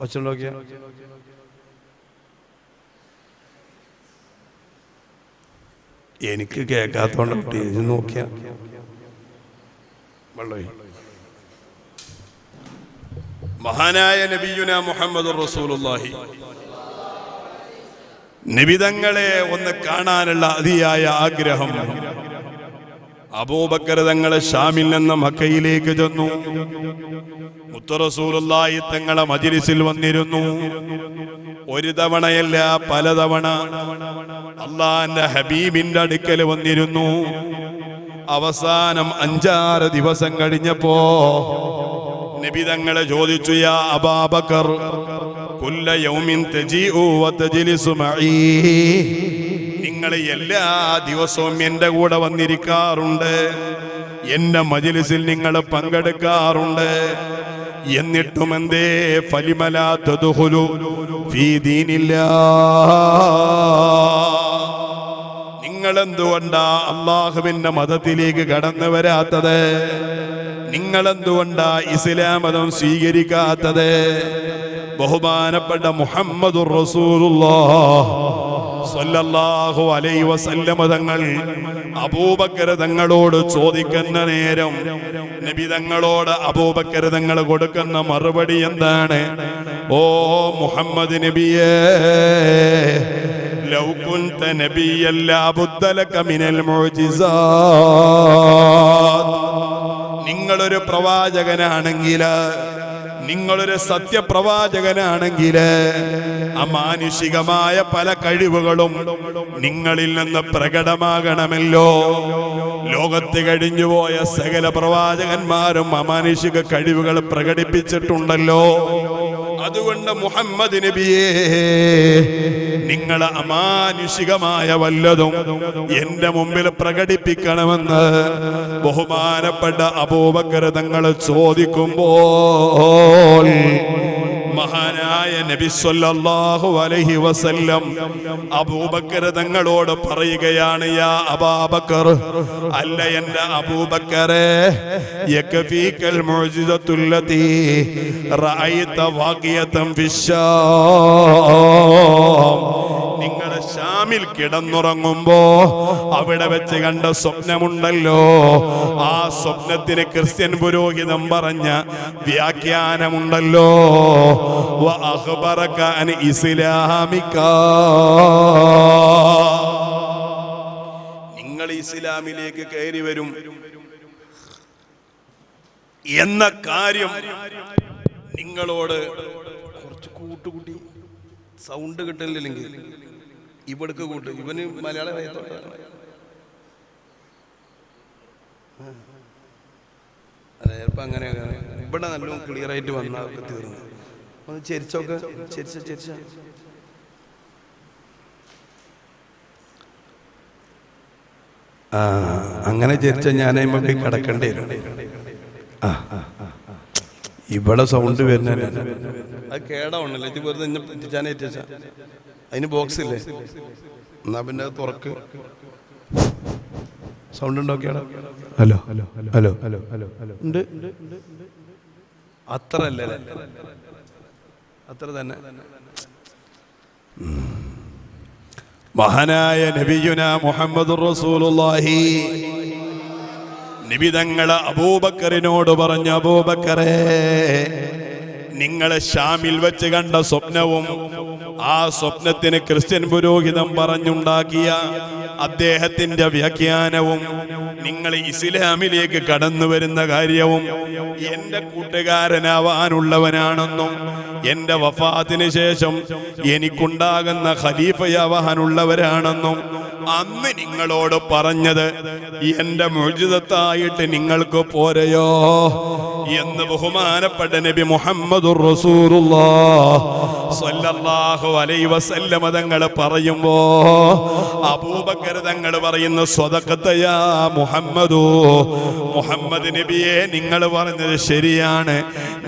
ഒച്ച നോക്കിയ എനിക്ക് കേൾക്കാത്തോണ്ട് നോക്കിയ വെള്ളമായി. മഹാനായ നബിയുന മുഹമ്മദുർ റസൂലുള്ളാഹി നബിതങ്ങളെ ഒന്ന് കാണാനുള്ള അതിയായ ആഗ്രഹം. അബൂബക്കർ തങ്ങളെ ശാമിൽ നിന്ന് മക്കയിലേക്ക് ചെന്നു. മുത്ത് റസൂലുള്ളാഹി തങ്ങളെ മജ്ലിസിൽ വന്നിരുന്നു. ഒരു തവണയല്ല, പലതവണ അള്ളാന്റെ ഹബീബിന്റെ അടുക്കൽ വന്നിരുന്നു. അവസാനം 5-6 ദിവസം കഴിഞ്ഞപ്പോ നബി തങ്ങളെ ചോദിച്ചു, യാ അബൂബക്കർ കുല്ല യൗമിൻ തജീഉ വതജ്ലിസു മഈ, നിങ്ങൾ എല്ലാ ദിവസവും എൻ്റെ കൂടെ വന്നിരിക്കാറുണ്ട്, എൻ്റെ മജ്ലിസിൽ നിങ്ങൾ പങ്കെടുക്കാറുണ്ട്. എന്നിട്ടും എന്തേ ഫലിമലാ തദ്ഖുലു ഫീ ദീനില്ലാഹ്, നിങ്ങൾ എന്തുകൊണ്ടാ അല്ലാഹുവിന്റെ മതത്തിലേക്ക് കടന്നു വരാത്തത്? നിങ്ങൾ എന്തുകൊണ്ടാ ഇസ്ലാം മതം സ്വീകരിക്കാത്തത്? ബഹുമാനപ്പെട്ട മുഹമ്മദുർ റസൂലുള്ളാഹി സ്വല്ലല്ലാഹു അലൈഹി വസല്ലം തങ്ങൾ അബൂബക്കർ തങ്ങളോട് ചോദിക്കുന്ന നേരം നബി തങ്ങളോട് അബൂബക്കർ തങ്ങൾ കൊടുക്കുന്ന മറുപടി എന്താണ്? ഓ മുഹമ്മദ് നബിയേ, ലൗ കുൻത നബിയ്യൻ ലാ ബുദ്ദ ലക മിനൽ മുഅ്ജിസാത്ത്, നിങ്ങളൊരു പ്രവാചകനാണെങ്കിൽ, നിങ്ങളൊരു സത്യപ്രവാചകനാണെങ്കിൽ അമാനുഷികമായ പല കഴിവുകളും നിങ്ങളിൽ നിന്ന് പ്രകടമാകണമല്ലോ. ലോകത്ത് കഴിഞ്ഞുപോയ സകല പ്രവാചകന്മാരും അമാനുഷിക കഴിവുകൾ പ്രകടിപ്പിച്ചിട്ടുണ്ടല്ലോ. അതുകൊണ്ട് മുഹമ്മദ് നബിയേ, നിങ്ങൾ അമാനുഷികമായ വല്ലതും എന്റെ മുമ്പിൽ പ്രകടിപ്പിക്കണമെന്ന് ബഹുമാനപ്പെട്ട അബൂബക്കർ തങ്ങൾ ചോദിക്കുമ്പോൾ മഹാനായ നബി സല്ലല്ലാഹു അലൈഹി വസല്ലം അബൂബക്കർ തങ്ങളോട് പറയുകയാണ്, യാ അബൂബക്കർ, അല്ല എന്റെ അബൂബക്കറേ, യക്ഫീകൽ മുഅ്ജിസത്തുല്ലതി റഅയ്ത വാഖിയതൻ ഫിശ്ശാം, നിങ്ങൾ ശാമിൽ കിടന്നുറങ്ങുമ്പോ അവിടെ വെച്ച് കണ്ട സ്വപ്നമുണ്ടല്ലോ, ആ സ്വപ്നത്തിന് ക്രിസ്ത്യൻ പുരോഹിതൻ പറഞ്ഞ വ്യാഖ്യാനമുണ്ടല്ലോ, വഅഖ്ബറക അൻ ഇസ്ലാമിക, നിങ്ങൾ ഇസ്ലാമിലേക്ക് കയറി വരും എന്ന കാര്യം നിങ്ങളോട് കുറച്ച് കൂട്ടുകൂട്ടി, സൗണ്ട് കിട്ടില്ലെങ്കിൽ ഇവിടേക്ക് കൂട്ട്. ഇവന് മലയാളം അതെ, ചിലപ്പോ അങ്ങനെ ഇവിടെ നല്ലോണം ക്ലിയർ ആയിട്ട് വന്നൊക്കെ തീർന്നു. ഒന്ന് ചെരിച്ചൊക്കെ ചെരിച്ച അങ്ങനെ ചരിച്ച ഞാൻ പോയി കിടക്കേണ്ടി വരും. ഇവിടെ സൗണ്ട് വരുന്ന അത് കേടാവണല്ലേ, ഇത് വെറുതെ പറ്റിച്ചാനേറ്റ അതിന് ബോക്സ് ഇല്ലേ, എന്നാ പിന്നെ അത് തുറക്ക്. സൗണ്ട് ഉണ്ടോക്കെയാണ്. Hello hello hello hello hello hello ഉണ്ട്. അത്ര അല്ലേ, അത്ര തന്നെ. മഹാനായ നബിയുനാ മുഹമ്മദുർ റസൂലുള്ളാഹി നബി തങ്ങളെ അബൂബക്കറിനോട് പറഞ്ഞു, അബൂബക്കറേ, നിങ്ങളെ ഷാമിൽ വെച്ച് കണ്ട സ്വപ്നവും ആ സ്വപ്നത്തിന് ക്രിസ്ത്യൻ പുരോഹിതൻ പറഞ്ഞുണ്ടാക്കിയ അദ്ദേഹത്തിന്റെ വ്യാഖ്യാനവും നിങ്ങൾ ഇസ്ലാമിലേക്ക് കടന്നു വരുന്ന കാര്യവും എന്റെ കൂട്ടുകാരനാവാനുള്ളവനാണെന്നും എന്റെ വഫാത്തിന് ശേഷം എനിക്കുണ്ടാകുന്ന ഖലീഫയാവാനുള്ളവരാണെന്നും അന്ന് നിങ്ങളോട് പറഞ്ഞത് എന്റെ മുഅ്ജിസത്തായിട്ട് നിങ്ങൾക്ക് പോരയോ എന്ന് ബഹുമാനപ്പെട്ട നബി മുഹമ്മദുർ റസൂലുള്ളാഹ് സ്വല്ലല്ലാഹു അലൈഹി വസല്ലം തങ്ങൾ പറയുമ്പോ അബൂബക്കർ തങ്ങൾ പറയുന്നു, സ്വദഖത യാ മുഹമ്മദു, മുഹമ്മദ് നബിയെ നിങ്ങൾ പറഞ്ഞത് ശരിയാണ്.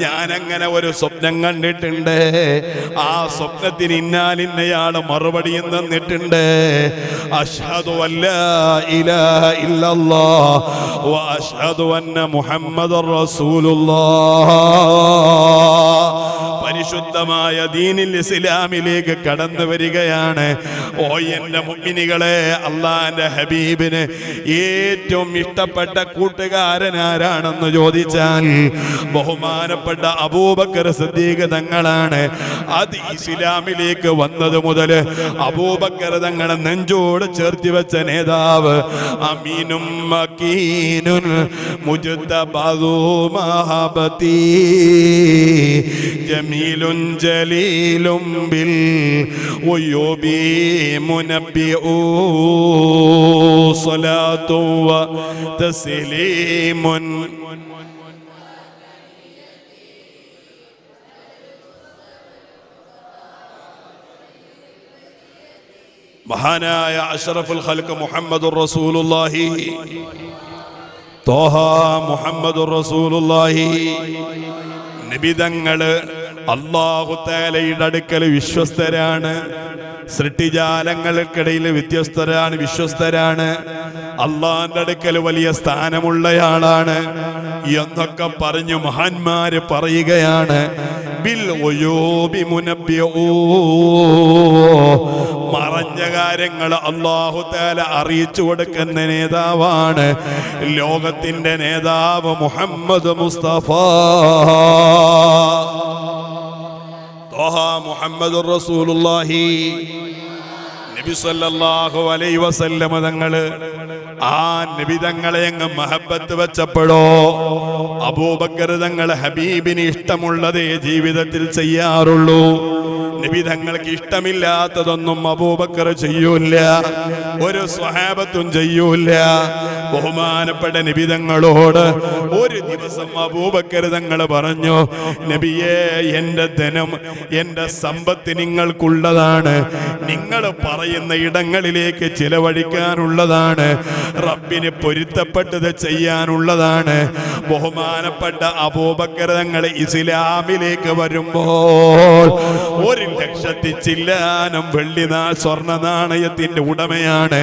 ഞാൻ അങ്ങനെ ഒരു സ്വപ്നം കണ്ടിട്ടുണ്ട്. ആ സ്വപ്നത്തിന് ഇന്നാലിന്നയാള് മറുപടിയും തന്നിട്ടുണ്ട്. അഷ്ഹദു അല്ലാ ഇലാഹ ഇല്ലല്ലാഹ് വ അഷ്ഹദു അന്ന മുഹമ്മദുർ റസൂലുള്ളാഹ്. പരിശുദ്ധമായ ദീനിൽ ഇസ്ലാമിലേക്ക് കടന്നു വരികയാണ്. ഓ എന്റെ മുഅ്മിനീകളെ, അല്ലാഹുവിന്റെ ഹബീബിന് ഏറ്റവും ഇഷ്ടപ്പെട്ട കൂട്ടുകാരൻ ആരാണെന്ന് ചോദിച്ചാൽ ബഹുമാനപ്പെട്ട അബൂബക്കർ സിദ്ദീഖ് തങ്ങളാണ്. അത് ഇസ്ലാമിലേക്ക് വന്നത് മുതൽ അബൂബക്കർ തങ്ങളെ നെഞ്ചോട് ചേർത്തി വെച്ച നേതാവ്, അമീനും മക്കീനുൻ മുജ്തബദു മഹബതി ജമീലുൻ ജലീലും ബിൽ ഉയൂബി മുനബ്ബിഉ സ്വലാത്തു വ തസ്ലീമുൻ. മഹാനായ അഷ്റഫുൽ ഖൽഖ് മുഹമ്മദുർ റസൂലുള്ളാഹി ത്വാഹ മുഹമ്മദുർ റസൂലുള്ളാഹി നബി തങ്ങള് അല്ലാഹു തആലയുടെ അടുക്കൽ വിശ്വസ്തരാണ്. സൃഷ്ടിജാലങ്ങൾക്കിടയിൽ വ്യത്യസ്തരാണ്, വിശ്വസ്തരാണ്. അള്ളാന്റെ അടുക്കൽ വലിയ സ്ഥാനമുള്ളയാളാണ് എന്നൊക്കെ പറഞ്ഞു മഹാന്മാര് പറയുകയാണ്. ബിൽ ഉയൂബി മുനബ്ബിഉ, മറഞ്ഞ കാര്യങ്ങൾ അല്ലാഹു തആല അറിയിച്ചു കൊടുക്കുന്ന നേതാവാണ് ലോകത്തിന്റെ നേതാവ് മുഹമ്മദ് മുസ്തഫ മുഹമ്മദുർ റസൂലുള്ളാഹി. നബി സല്ലല്ലാഹു അലൈഹി വസല്ലം തങ്ങള് ആ നബി തങ്ങളെ അങ്ങ് മഹബത്ത് വെച്ചപ്പോഴോ അബൂബക്കർ തങ്ങൾ ഹബീബിന് ഇഷ്ടമുള്ളതേ ജീവിതത്തിൽ ചെയ്യാറുള്ളൂ. നബി തങ്ങൾക്ക് ഇഷ്ടമില്ലാത്തതൊന്നും അബൂബക്കർ ചെയ്യൂല, ഒരു സ്വഹാബത്തും ചെയ്യൂല. ബഹുമാനപ്പെട്ട നബി തങ്ങളോട് ഒരു ദിവസം അബൂബക്കർ തങ്ങൾ പറഞ്ഞു, നബിയേ, എന്റെ ധനം, എന്റെ സമ്പത്ത് നിങ്ങൾക്കുള്ളതാണ്. നിങ്ങൾ പറയുന്ന ഇടങ്ങളിലേക്ക് ചിലവഴിക്കാനുള്ളതാണ്. റബ്ബിന് പൊരുത്തപ്പെട്ടത് ചെയ്യാനുള്ളതാണ്. ബഹുമാനപ്പെട്ട അബൂബക്കർ തങ്ങൾ ഇസ്ലാമിലേക്ക് വരുമ്പോൾ 1,00,000 ചില്ലാനം വെള്ളി സ്വർണ്ണ നാണയത്തിന്റെ ഉടമയാണ്.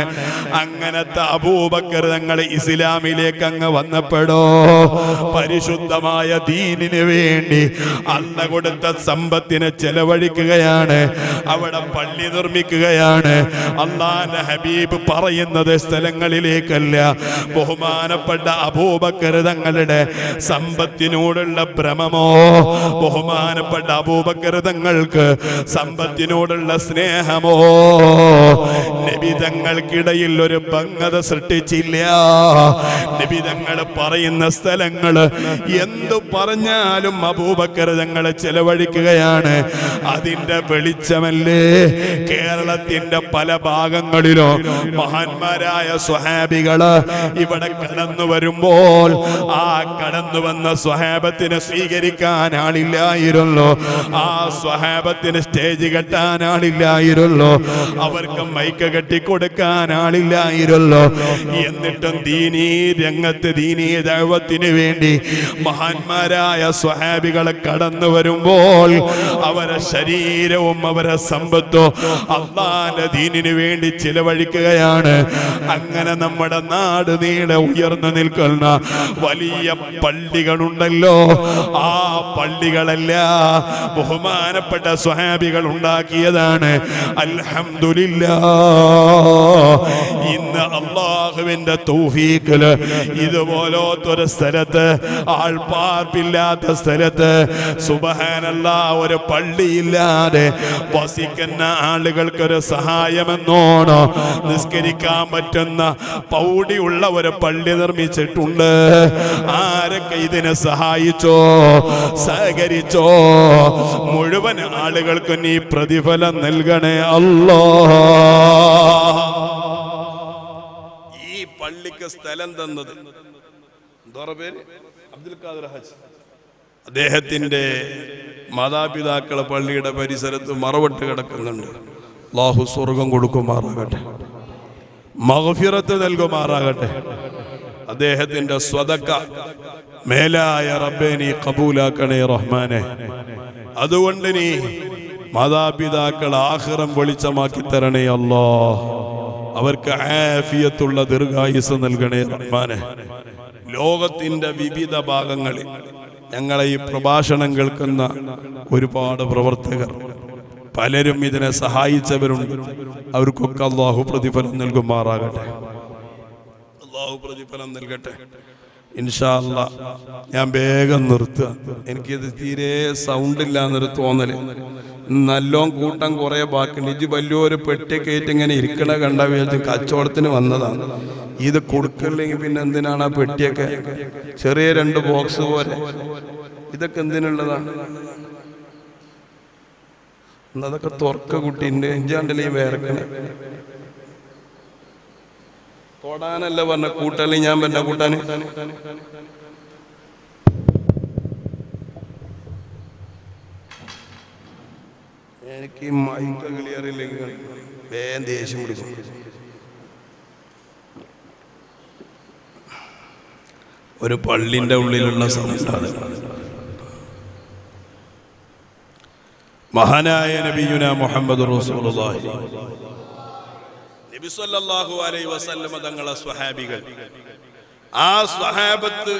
അങ്ങനത്തെ അബൂബക്കർ തങ്ങൾ ഇസ്ലാമിലേക്ക് അങ്ങ് വന്നപ്പെടോ പരിശുദ്ധമായ ദീനിന് വേണ്ടി അല്ല കൊടുത്ത സമ്പത്തിനെ ചെലവഴിക്കുകയാണ്. അവിടെ പള്ളി നിർമ്മിക്കുകയാണ്. അല്ലാഹുവിന്റെ ഹബീബ് പറയുന്നത് സ്ഥലങ്ങളിലേക്കല്ല. ബഹുമാനപ്പെട്ട അബൂബക്കർ തങ്ങളുടെ സമ്പത്തിനോടുള്ള ഭ്രമമോ, ബഹുമാനപ്പെട്ട അബൂബക്കർ തങ്ങൾക്ക് സമ്പത്തിനോടുള്ള സ്നേഹമോ നബി തങ്ങൾക്കിടയിൽ ഒരു ഭംഗത സൃഷ്ടിച്ചില്ല. നബി തങ്ങൾ പറയുന്ന സ്ഥലങ്ങൾ എന്തു പറഞ്ഞാലും അബൂബക്കർ തങ്ങൾ ചെലവഴിക്കുകയാണ്. അതിന്റെ വെളിച്ചമല്ലേ കേരളത്തിന്റെ പല ഭാഗങ്ങളിലോ മഹാന്മാരായ സ്വഹാബികള് ഇവിടെ കടന്നു വരുമ്പോൾ ആ കടന്നു വന്ന സ്വഹാബത്തിനെ സ്വീകരിക്കാൻ ആളില്ലായിരുന്നു. ആ സ്വഹാബത്തിന് സ്റ്റേജ് കെട്ടാൻ ആളില്ലായിരുന്നല്ലോ, അവർക്ക് മൈക്ക് കെട്ടിക്കൊടുക്കാൻ ആളില്ലായിരുന്നല്ലോ. എന്നിട്ടും ദീനീ രംഗത്ത് ദീനീ ദഅവത്തിന് വേണ്ടി മഹാന്മാരായ സ്വഹാബികൾ കടന്നു വരുമ്പോൾ അവരെ ശരീരവും അവരെ സമ്പത്തും അല്ലാഹുവിന്റെ ദീനിന് വേണ്ടി ചിലവഴിക്കുകയാണ്. അങ്ങനെ നമ്മുടെ നാട് നീളെ ഉയർന്നു നിൽക്കുന്ന വലിയ പള്ളികളുണ്ടല്ലോ, ആ പള്ളികളെല്ലാം ബഹുമാനപ്പെട്ട സ്വഹാബികൾ ഉണ്ടാക്കിയതാണ്. അൽഹംദുലില്ലാഹ്, ഇന്ന് അല്ലാഹുവിന്റെ തൗഫീഖിൽ ഇതുപോലത്തൊരു സ്ഥലത്ത്, ആൾപ്പാർപ്പില്ലാത്ത സ്ഥലത്ത് സുബ്ഹാനല്ലാഹ് ഒരു പള്ളിയില്ലാതെ വസിക്കുന്ന ആളുകൾക്കൊരു സഹായമെന്നോണോ നിസ്കരിക്കാൻ പറ്റുന്ന പൗടിയുള്ള ഒരു പള്ളി നിർമ്മിച്ചിട്ടുണ്ട്. ആരൊക്കെ ഇതിനെ സഹായിച്ചോ, സഹകരിച്ചോ, മുഴുവൻ ആളുകൾക്കും നീ പ്രതിഫലം നൽകണേ അല്ലാഹ്. ഈ പള്ളിക്ക് സ്ഥലം തന്നത് എന്താ പേര്? അബ്ദുൽ ഖാദർ ഹാജി. അദ്ദേഹത്തിന്റെ മാതാപിതാക്കളെ പള്ളിയുടെ പരിസരത്ത് മറവിട്ട് കിടക്കുന്നുണ്ട്. അല്ലാഹു സ്വർഗം കൊടുക്കുമാറാകട്ടെ, മഗ്ഫിറത്ത് നൽകുമാറാകട്ടെ. അദ്ദേഹത്തിന്റെ സ്വതക്ക മേലായ റബ്ബേ നീ കബൂലാക്കണേ റഹ്മാനെ. അതുകൊണ്ട് നീ മാതാപിതാക്കൾ ആഖിറം വെളിച്ചമാക്കി തരണേ അല്ലാഹ്. അവർക്ക് ആഫിയത്തുള്ള ദീർഘായുസ് നൽകണേ റഹ്മാനെ. ലോകത്തിന്റെ വിവിധ ഭാഗങ്ങളിൽ ഞങ്ങളെ ഈ പ്രഭാഷണം കേൾക്കുന്ന ഒരുപാട് പ്രവർത്തകർ, പലരും ഇതിനെ സഹായിച്ചവരുണ്ട്. അവർക്കൊക്കെ അല്ലാഹു പ്രതിഫലം നൽകുമാറാകട്ടെ, അല്ലാഹു പ്രതിഫലം നൽകട്ടെ. ഇൻഷാ അല്ലാ ഞാൻ വേഗം നിർത്തുക. എനിക്കിത് തീരെ സൗണ്ട് ഇല്ല എന്നൊരു തോന്നല്. നല്ലോം കൂട്ടം കുറെ ബാക്കിണ്ട്. ഇത് വലിയൊരു പെട്ടി കയറ്റി ഇങ്ങനെ ഇരിക്കണ കണ്ട വിചാരിച്ച് കച്ചവടത്തിന് വന്നതാണ്. ഇത് കൊടുക്കില്ലെങ്കിൽ പിന്നെ എന്തിനാണ് ആ പെട്ടിയൊക്കെ? ചെറിയ 2 ബോക്സ് പോലെ. ഇതൊക്കെ എന്തിനുള്ളതാണ്? അതൊക്കെ തുറക്ക കുട്ടീൻ്റെ എഞ്ചാണ്ടല്ലേ വേർക്കണേ. തൊടാനല്ല പറഞ്ഞ കൂട്ടല്ലേ, ഞാൻ പറഞ്ഞ കൂട്ടാന്. എനിക്ക് മൈക്ക് ക്ലിയർ ഇല്ലെങ്കിൽ വേഗം ദേഷ്യം പിടിക്കും. ഒരു പള്ളിന്റെ ഉള്ളിലുള്ള സൗണ്ടാണ്. മഹാനായ നബിയുനാ മുഹമ്മദ് റസൂലുള്ളാഹി നബി സല്ലല്ലാഹു അലൈഹി വസല്ലം തങ്ങളെ സ്വഹാബികൾ, ആ സ്വഹാബത്ത്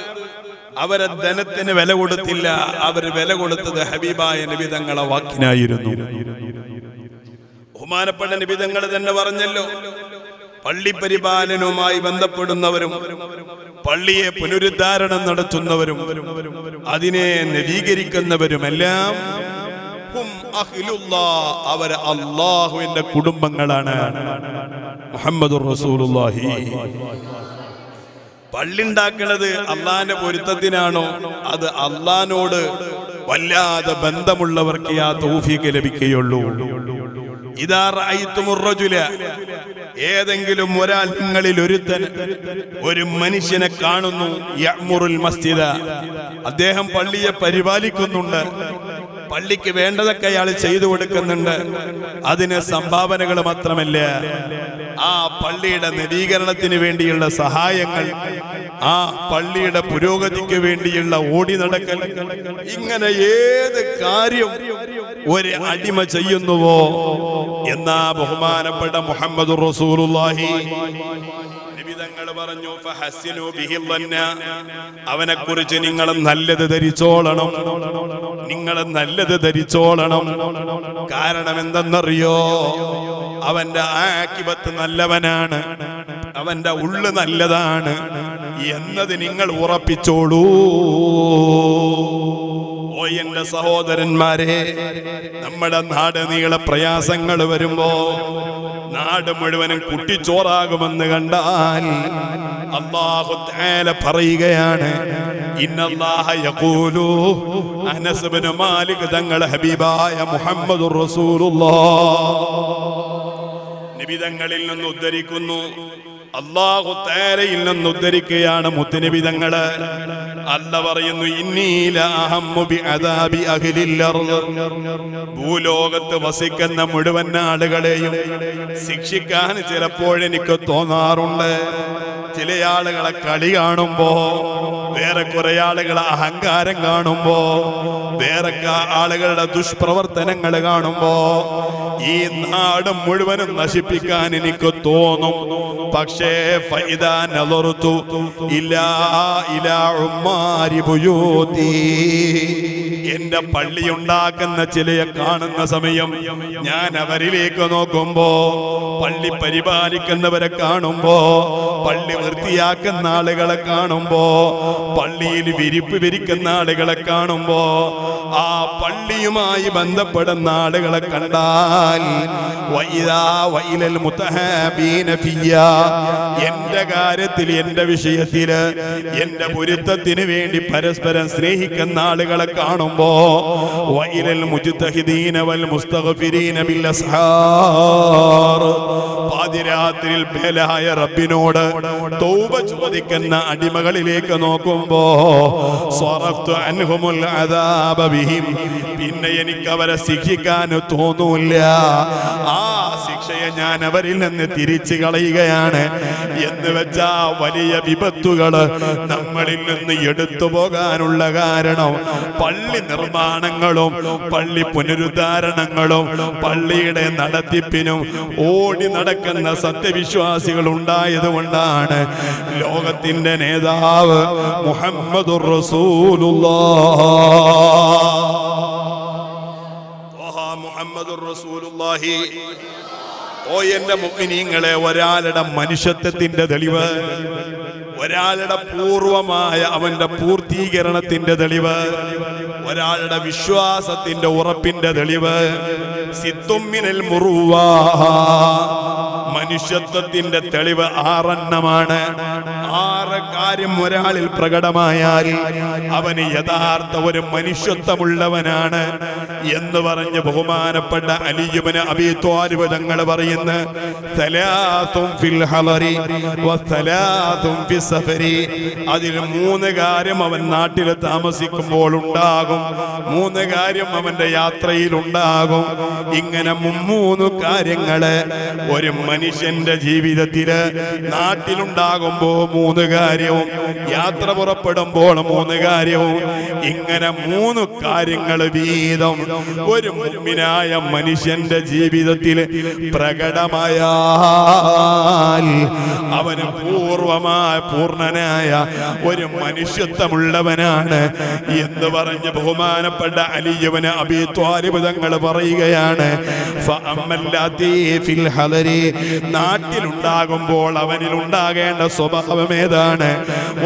അവരെ ധനത്തിന് വില കൊടുത്തില്ല. അവർ വില കൊടുത്തത് ഹബീബായ നബി തങ്ങളെ വാക്കിനായിരുന്നു. ബഹുമാനപ്പെട്ട നബി തങ്ങൾ തന്നെ പറഞ്ഞല്ലോ, പള്ളി പരിപാലനവുമായി ബന്ധപ്പെടുന്നവരും പള്ളിയെ പുനരുദ്ധാരണം നടത്തുന്നവരും അതിനെ നവീകരിക്കുന്നവരുമെല്ലാം അവർ അല്ലാഹുവിന്റെ കുടുംബങ്ങളാണ്. മുഹമ്മദുർ റസൂലുള്ളാഹി. പള്ളി ഉണ്ടാക്കുന്നത് അള്ളാന്റെ പൊരുത്തത്തിനാണോ? അത് അള്ളാനോട് വല്ലാതെ ബന്ധമുള്ളവർക്ക് ആ തൗഫീഖ് ലഭിക്കുകയുള്ളൂ. ഇദാ റഅയ്തുമുർ റജുല, ഏതെങ്കിലും ഒരാൾ നിങ്ങളിൽ ഒരുത്തൻ ഒരു മനുഷ്യനെ കാണുന്നു, യഅ്മുറുൽ മസ്ജിദ, അദ്ദേഹം പള്ളിയെ പരിപാലിക്കുന്നുണ്ട്, പള്ളിക്ക് വേണ്ടതൊക്കെ അയാൾ ചെയ്തു കൊടുക്കുന്നുണ്ട്. അതിന് സംഭാവനകൾ മാത്രമല്ല, ആ പള്ളിയുടെ നവീകരണത്തിന് വേണ്ടിയുള്ള സഹായങ്ങൾ, ആ പള്ളിയുടെ പുരോഗതിക്ക് വേണ്ടിയുള്ള ഓടി നടക്കൽ, ഇങ്ങനെ ഏത് കാര്യം ഒരു അടിമ ചെയ്യുന്നുവോ എന്നാ ബഹുമാനപ്പെട്ട മുഹമ്മദുർ റസൂലുള്ളാഹി നബിതങ്ങൾ പറഞ്ഞു, ഫഹസ്സിനു ബിഹി ളന്ന, അവനെ കുറിച്ച് നിങ്ങൾ നല്ലത് ധരിച്ചോളണം, നിങ്ങൾ നല്ലത് ധരിച്ചോളണം. കാരണം എന്തെന്നറിയോ? അവന്റെ ആഖിബത്ത് നല്ലവനാണ്, അവന്റെ ഉള്ളു നല്ലതാണ് എന്നത് നിങ്ങൾ ഉറപ്പിച്ചോളൂ. ഓ എന്റെ സഹോദരന്മാരെ, നമ്മുടെ നാട് നീളെ പ്രയാസങ്ങൾ വരുമ്പോ നാട് മുഴുവനും കുട്ടിച്ചോറാകുമെന്ന് കണ്ടാൽ അല്ലാഹു തആല പറയുകയാണ്, ഇന്നല്ലാഹ യഖൂലു, അനസ് ഇബ്നു മാലിക് തങ്ങളെ ഹബീബായ മുഹമ്മദുർ റസൂലുള്ളാഹ് നബി തങ്ങളിൽ നിന്ന് ഉദ്ധരിക്കുന്നു, അല്ലാഹു തആലയിൽ നിന്ന് ഉദ്ധരിക്കുകയാണ് മുത്തുനബി തങ്ങള്. അല്ലാഹ് പറയുന്നു, ഇന്നീ ലഅഹമ്മു ബിഅദാബി അഹ്ലിൽ അർദ്. ഭൂലോകത്ത് വസിക്കുന്ന മുഴുവൻ ആളുകളെയും ശിക്ഷിക്കാൻ ചിലപ്പോഴെനിക്ക് തോന്നാറുണ്ട്. ചില ആളുകളെ കളി കാണുമ്പോ, വേറെ കുറെ ആളുകളെ അഹങ്കാരം കാണുമ്പോ, വേറെ ആളുകളുടെ ദുഷ്പ്രവർത്തനങ്ങൾ കാണുമ്പോ ഈ നാട് മുഴുവനും നശിപ്പിക്കാൻ എനിക്ക് തോന്നും. പക്ഷേ ഫൈദാ നളറുതു ഇലാ ഉമ്മാരി ബുയൂതി, എന്റെ പള്ളി ഉണ്ടാക്കുന്ന ചിലയെ കാണുന്ന സമയം ഞാൻ അവരിലേക്ക് നോക്കുമ്പോ, പള്ളി പരിപാലിക്കുന്നവരെ കാണുമ്പോ, പള്ളി വൃത്തിയാക്കുന്ന ആളുകളെ കാണുമ്പോ, പള്ളിയിൽ വിരിപ്പ് വിരിക്കുന്ന ആളുകളെ കാണുമ്പോ, ആ പള്ളിയുമായി ബന്ധപ്പെടുന്ന ആളുകളെ കണ്ടാൽ വൈലൽ മുതഹാബീന ഫിയ്യാ, എന്റെ കാര്യത്തിൽ, എന്റെ വിഷയത്തില്, എന്റെ പൊരുത്തത്തിന് വേണ്ടി പരസ്പരം സ്നേഹിക്കുന്ന ആളുകളെ കാണുമ്പോ, വൈലൽ മുജ്തഹിദീന വൽ മുസ്തഗ്ഫിരീന ബിൽ അസ്ഹാർ, പാതിരാത്രിയിൽ ബേലായ റബ്ബിനോട് തൗബ ചോദിക്കുന്ന അടിമകളിലേക്ക് നോക്കുമ്പോ, സ്വറഫ്തു അൻഹുമുൽ അദാബ ബിഹിം, പിന്നെ എനിക്ക് അവരെ ശിക്ഷിക്കാൻ തോന്നൂല്ല. ആ ശിക്ഷയെ ഞാൻ അവരിൽ നിന്ന് തിരിച്ചു കളയുകയാണ്. എന്ന് വെച്ചാ വലിയ വിപത്തുകൾ നമ്മളിൽ നിന്ന് എടുത്തു പോകാനുള്ള കാരണം പള്ളി നിർമ്മാണങ്ങളും പള്ളി പുനരുദ്ധാരണങ്ങളും പള്ളിയുടെ നടത്തിപ്പിനും ഓടി നടക്കുന്ന സത്യവിശ്വാസികൾ ഉണ്ടായതുകൊണ്ടാണ്. ലോകത്തിന്റെ നേതാവ് മുഹമ്മദുർ റസൂലുള്ളാഹ് മുഹമ്മദുർ റസൂലുള്ളാഹി. ഓ എന്റെ മുഅ്മിനീങ്ങളെ, ഒരാളുടെ മനുഷ്യത്വത്തിന്റെ തെളിവ്, ഒരാളുടെ പൂർവമായ അവന്റെ പൂർത്തീകരണത്തിന്റെ തെളിവ്, ഒരാളുടെ വിശ്വാസത്തിന്റെ ഉറപ്പിന്റെ തെളിവ് സിത്തുമ്മിനൽ മുറുവാ, മനുഷ്യത്വത്തിന്റെ തെളിവ് 6 എണ്ണമാണ്. 6 കാര്യം ഒരാളിൽ പ്രകടമായാൽ അവന് യഥാർത്ഥ ഒരു മനുഷ്യത്വമുള്ളവനാണ് എന്ന് പറഞ്ഞ് ബഹുമാനപ്പെട്ട അലി ഇബ്നു അബീ ത്വാലിബ് തങ്ങൾ പറയുന്നു, സലാത്തും ഫിൽ ഹളരി വസലാത്തും ഫിസ് സഫരി. അതിൽ 3 കാര്യം അവൻ നാട്ടിൽ താമസിക്കുമ്പോൾ ഉണ്ടാകും, 3 കാര്യം അവന്റെ യാത്രയിൽ ഉണ്ടാകും. ഇങ്ങനെ 3 കാര്യങ്ങള് ഒരു മനുഷ്യന്റെ ജീവിതത്തില് നാട്ടിലുണ്ടാകുമ്പോ 3 കാര്യവും, യാത്ര പുറപ്പെടുമ്പോൾ 3 കാര്യവും, ഇങ്ങനെ 3 കാര്യങ്ങൾ വീതം ഒരു മുഅ്മിനായ മനുഷ്യന്റെ ജീവിതത്തിൽ പ്രകടമായാൽ അവന് പൂർണ്ണനായ ഒരു മനുഷ്യത്വമുള്ളവനാണ് എന്ന് പറഞ്ഞ് ബഹുമാനപ്പെട്ട അലി ഇബ്നു അബീ ത്വാലിബ് തങ്ങൾ പറയുകയാണ്, ഫഅമ്മല്ലതീ ഫിൽ ഹളരി, നാട്ടിലുണ്ടാകുമ്പോൾ അവനിൽ ഉണ്ടാകേണ്ട സ്വഭാവം ഏതാണ്?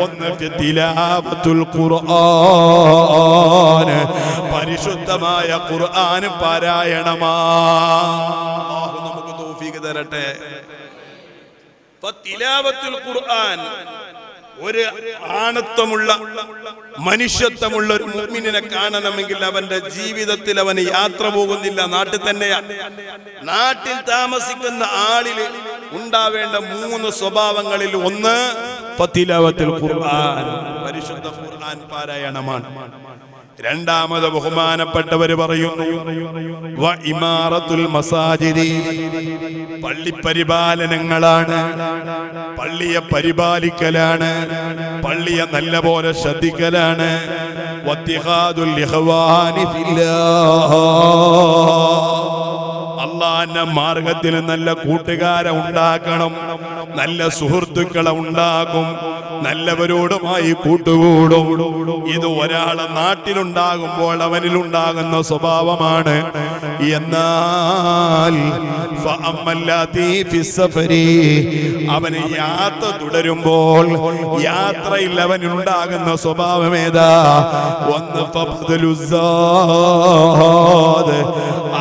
1 തിലാവത്തുൽ ഖുർആൻ, പരിശുദ്ധമായ ഖുർആൻ പാരായണമാ. അല്ലാഹു നമുക്ക് തൗഫീഖ് തരട്ടെ. ഫതിലാവത്തുൽ ഖുർആൻ, ഒരു ആണത്വമുള്ള മനുഷ്യത്വമുള്ള ഒരു മുഅ്മിനിനെ കാണണമെങ്കിൽ അവന്റെ ജീവിതത്തിൽ അവന് യാത്ര പോകുന്നില്ല, നാട്ടിൽ തന്നെയാണ്. നാട്ടിൽ താമസിക്കുന്ന ആളിൽ ഉണ്ടാവേണ്ട 3 സ്വഭാവങ്ങളിൽ 1 ഫതിലാവത്തുൽ ഖുർആൻ, പരിശുദ്ധ ഖുർആൻ പാരായണമാണ്. രണ്ടാമത് ബഹുമാനപ്പെട്ടവര് പറയുന്നു, വ ഇമാറത്തുൽ മസാജിദി, പള്ളി പരിപാലനങ്ങളാണ്, പള്ളിയെ പരിപാലിക്കലാണ്, പള്ളിയെ നല്ലപോലെ ശ്രദ്ധിക്കലാണ്. വത്തിഖാദുൽ ഇഖ്വാനി ഫില്ലാഹ്, അള്ളാന്റെ മാർഗത്തിൽ നല്ല കൂട്ടുകാരെ ഉണ്ടാക്കണം, നല്ല സുഹൃത്തുക്കളെ ഉണ്ടാകും, നല്ലവരോടുമായി കൂട്ടുകൂടും. ഇത് ഒരാളെ നാട്ടിലുണ്ടാകുമ്പോൾ അവനിലുണ്ടാകുന്ന സ്വഭാവമാണ്. എന്നാൽ അവന് യാത്ര തുടരുമ്പോൾ യാത്രയിൽ അവനുണ്ടാകുന്ന സ്വഭാവം ഏതാ? 1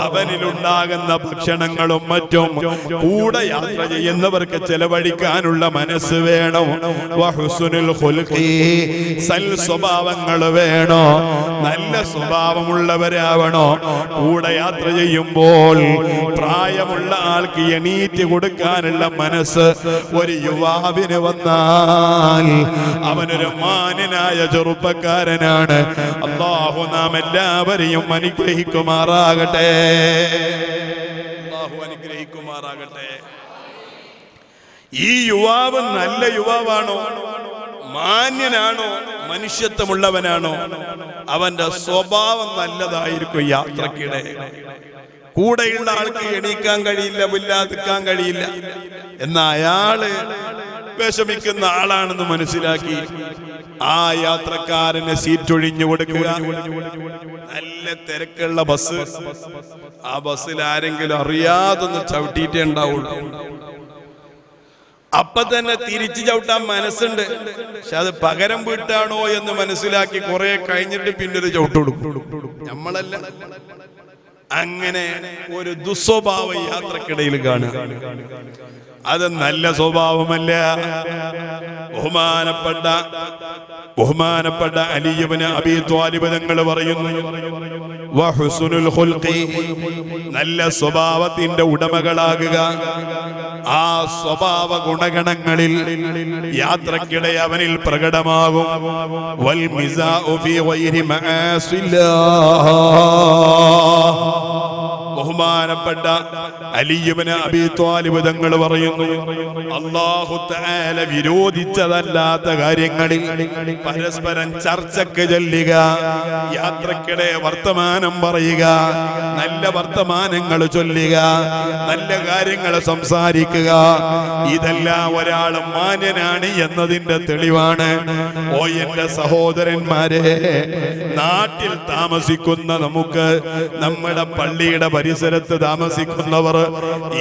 അവനിലുണ്ടാകുന്ന ഭക്ഷണങ്ങളും മറ്റും കൂടെ യാത്ര ചെയ്യുന്നവർക്ക് ചെലവഴിക്കാനുള്ള മനസ്സ് വേണം. വഹുസ്നുൽ ഖുൽഖി, സൽ സ്വഭാവങ്ങൾ വേണോ, നല്ല സ്വഭാവമുള്ളവരാവണോ. കൂടെ യാത്ര ചെയ്യുമ്പോൾ പ്രായമുള്ള ആൾക്ക് എണീറ്റ് കൊടുക്കാനുള്ള മനസ്സ് ഒരു യുവാവിന് വന്നാൽ അവനൊരു മാന്യനായ ചെറുപ്പക്കാരനാണ്. അല്ലാഹു നാം എല്ലാവരെയും അനുഗ്രഹിക്കുമാറാകട്ടെ. അല്ലാഹു അനുഗ്രഹിക്കുമാറാകട്ടെ. ഈ യുവാവ് നല്ല യുവാവാണോ, മാന്യനാണോ, മനുഷ്യത്വമുള്ളവനാണോ, അവന്റെ സ്വഭാവം നല്ലതായിരിക്കും. യാത്രക്കിടെ കൂടെയുള്ള ആൾക്ക് എണീക്കാൻ കഴിയില്ല, വില്ലാതിക്കാൻ കഴിയില്ല, എന്നാ അയാള് വിഷമിക്കുന്ന ആളാണെന്ന് മനസ്സിലാക്കി ആ യാത്രക്കാരന് സീറ്റ് ഒഴിഞ്ഞു കൊടുക്കുക. നല്ല തിരക്കുള്ള ബസ്, ആ ബസ്സിൽ ആരെങ്കിലും അറിയാതൊന്ന് ചവിട്ടിയിട്ടേ ഉണ്ടാവുള്ളൂ. അപ്പൊ തന്നെ തിരിച്ചു ചവിട്ടാൻ മനസ്സുണ്ട്, പക്ഷെ അത് പകരം വീട്ടാണോ എന്ന് മനസ്സിലാക്കി കുറെ കഴിഞ്ഞിട്ട് പിന്നൊരു ചവിട്ട് കൊടുക്കും. നമ്മളല്ല, അങ്ങനെ ഒരു ദുസ്വഭാവ യാത്രക്കിടയിൽ കാണുക. അത് നല്ല സ്വഭാവമല്ല. ബഹുമാനപ്പെട്ട അലി ഇബ്നു അബീ ത്വാലിബ് തങ്ങൾ പറയുന്നു, വഹുസ്നുൽ ഖുൽഖി, നല്ല സ്വഭാവത്തിന്റെ ഉടമകളാകുക. ആ സ്വഭാവ ഗുണഗണങ്ങളിൽ യാത്രക്കിടെ അവനിൽ പ്രകടമാകും. വൽ മിസാഉ ഫീ ഗൈരി മആസില്ലാഹ്. ബഹുമാനപ്പെട്ട അലി ഇബ്നു അബീ ത്വാലിബ് തങ്ങൾ പറയുന്നു, അല്ലാഹു തആല വിരോധിച്ചതല്ലാത്ത കാര്യങ്ങളിൽ പരസ്പരം ചർച്ചക്ക് ചെല്ലുക, യാത്രക്കിടെ വർത്തമാനം പറയുക, നല്ല വർത്തമാനങ്ങൾ ചൊല്ലുക, നല്ല കാര്യങ്ങൾ സംസാരിക്കുക. ഇതെല്ലാം ഒരാൾ മാന്യനാണ് എന്നതിന്റെ തെളിവാണ്. ഓ എന്റെ സഹോദരന്മാരെ, നാട്ടിൽ താമസിക്കുന്ന നമുക്ക്, നമ്മുടെ പള്ളിയുടെ പരിസരത്ത് താമസിക്കുന്നവർ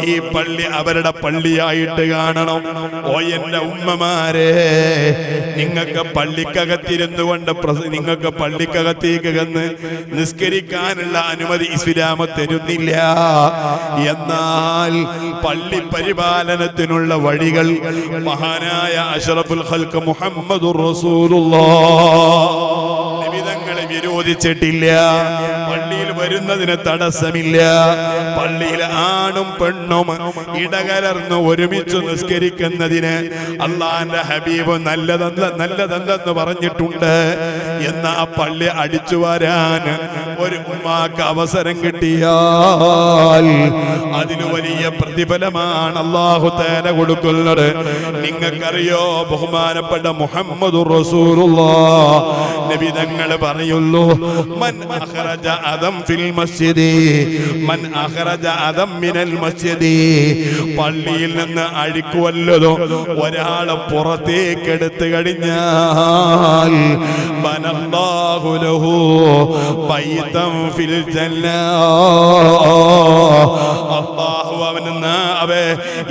ഈ പള്ളി അവരുടെ പള്ളിയായിട്ട് കാണണം. ഓ എന്റെ ഉമ്മമാരെ, നിങ്ങൾക്ക് പള്ളിക്കകത്തിരുന്നു കൊണ്ട് നിങ്ങൾക്ക് പള്ളിക്കകത്തേക്ക് കന്ന് നിസ്കരിക്കാനുള്ള അനുമതി ഇസ്ലാം തരുന്നില്ല. എന്നാൽ പള്ളി പരിപാലനത്തിനുള്ള വഴികൾ മഹാനായ അഷ്റഫുൽ ഖൽഖ് മുഹമ്മദുർ റസൂലുള്ളാഹ് നിബിതങ്ങളെ വിരോധിച്ചിട്ടില്ല. പള്ളിയിൽ വരുന്നതിന് തടസ്സമില്ല. പള്ളിയിൽ ആണും പെണ്ണും ഇടകലർന്ന് ഒരുമിച്ച് നിസ്കരിക്കുന്നതിന് അള്ളാന്റെ ഹബീബ് നല്ലതെന്ന് പറഞ്ഞിട്ടുണ്ട്. എന്നാ പള്ളി അടിച്ചു വരാൻ ഒരു ഉമ്മാക്ക് അവസരം കിട്ടിയാൽ അതിന് വലിയ പ്രതിഫലമാണ് അല്ലാഹു തആല കൊടുക്കുന്നത്. നിങ്ങൾക്കറിയോ, ബഹുമാനപ്പെട്ട മുഹമ്മദുർ റസൂലുള്ളാഹ് നബി തങ്ങൾ പറയുന്നു, മൻ അഖറജ അദം ഫിൽ മസ്ജിദി മൻ അഖറജ അദം മിനൽ മസ്ജിദി. പള്ളിയിൽ നിന്ന് അഴുക്ക് വല്ലതും ഒരാൾ പുറത്തേക്ക് എടുത്തു കഴിഞ്ഞാൽ ബനല്ലാഹു ലഹു ബൈതൻ ഫിൽ ജന്ന. അല്ലാഹു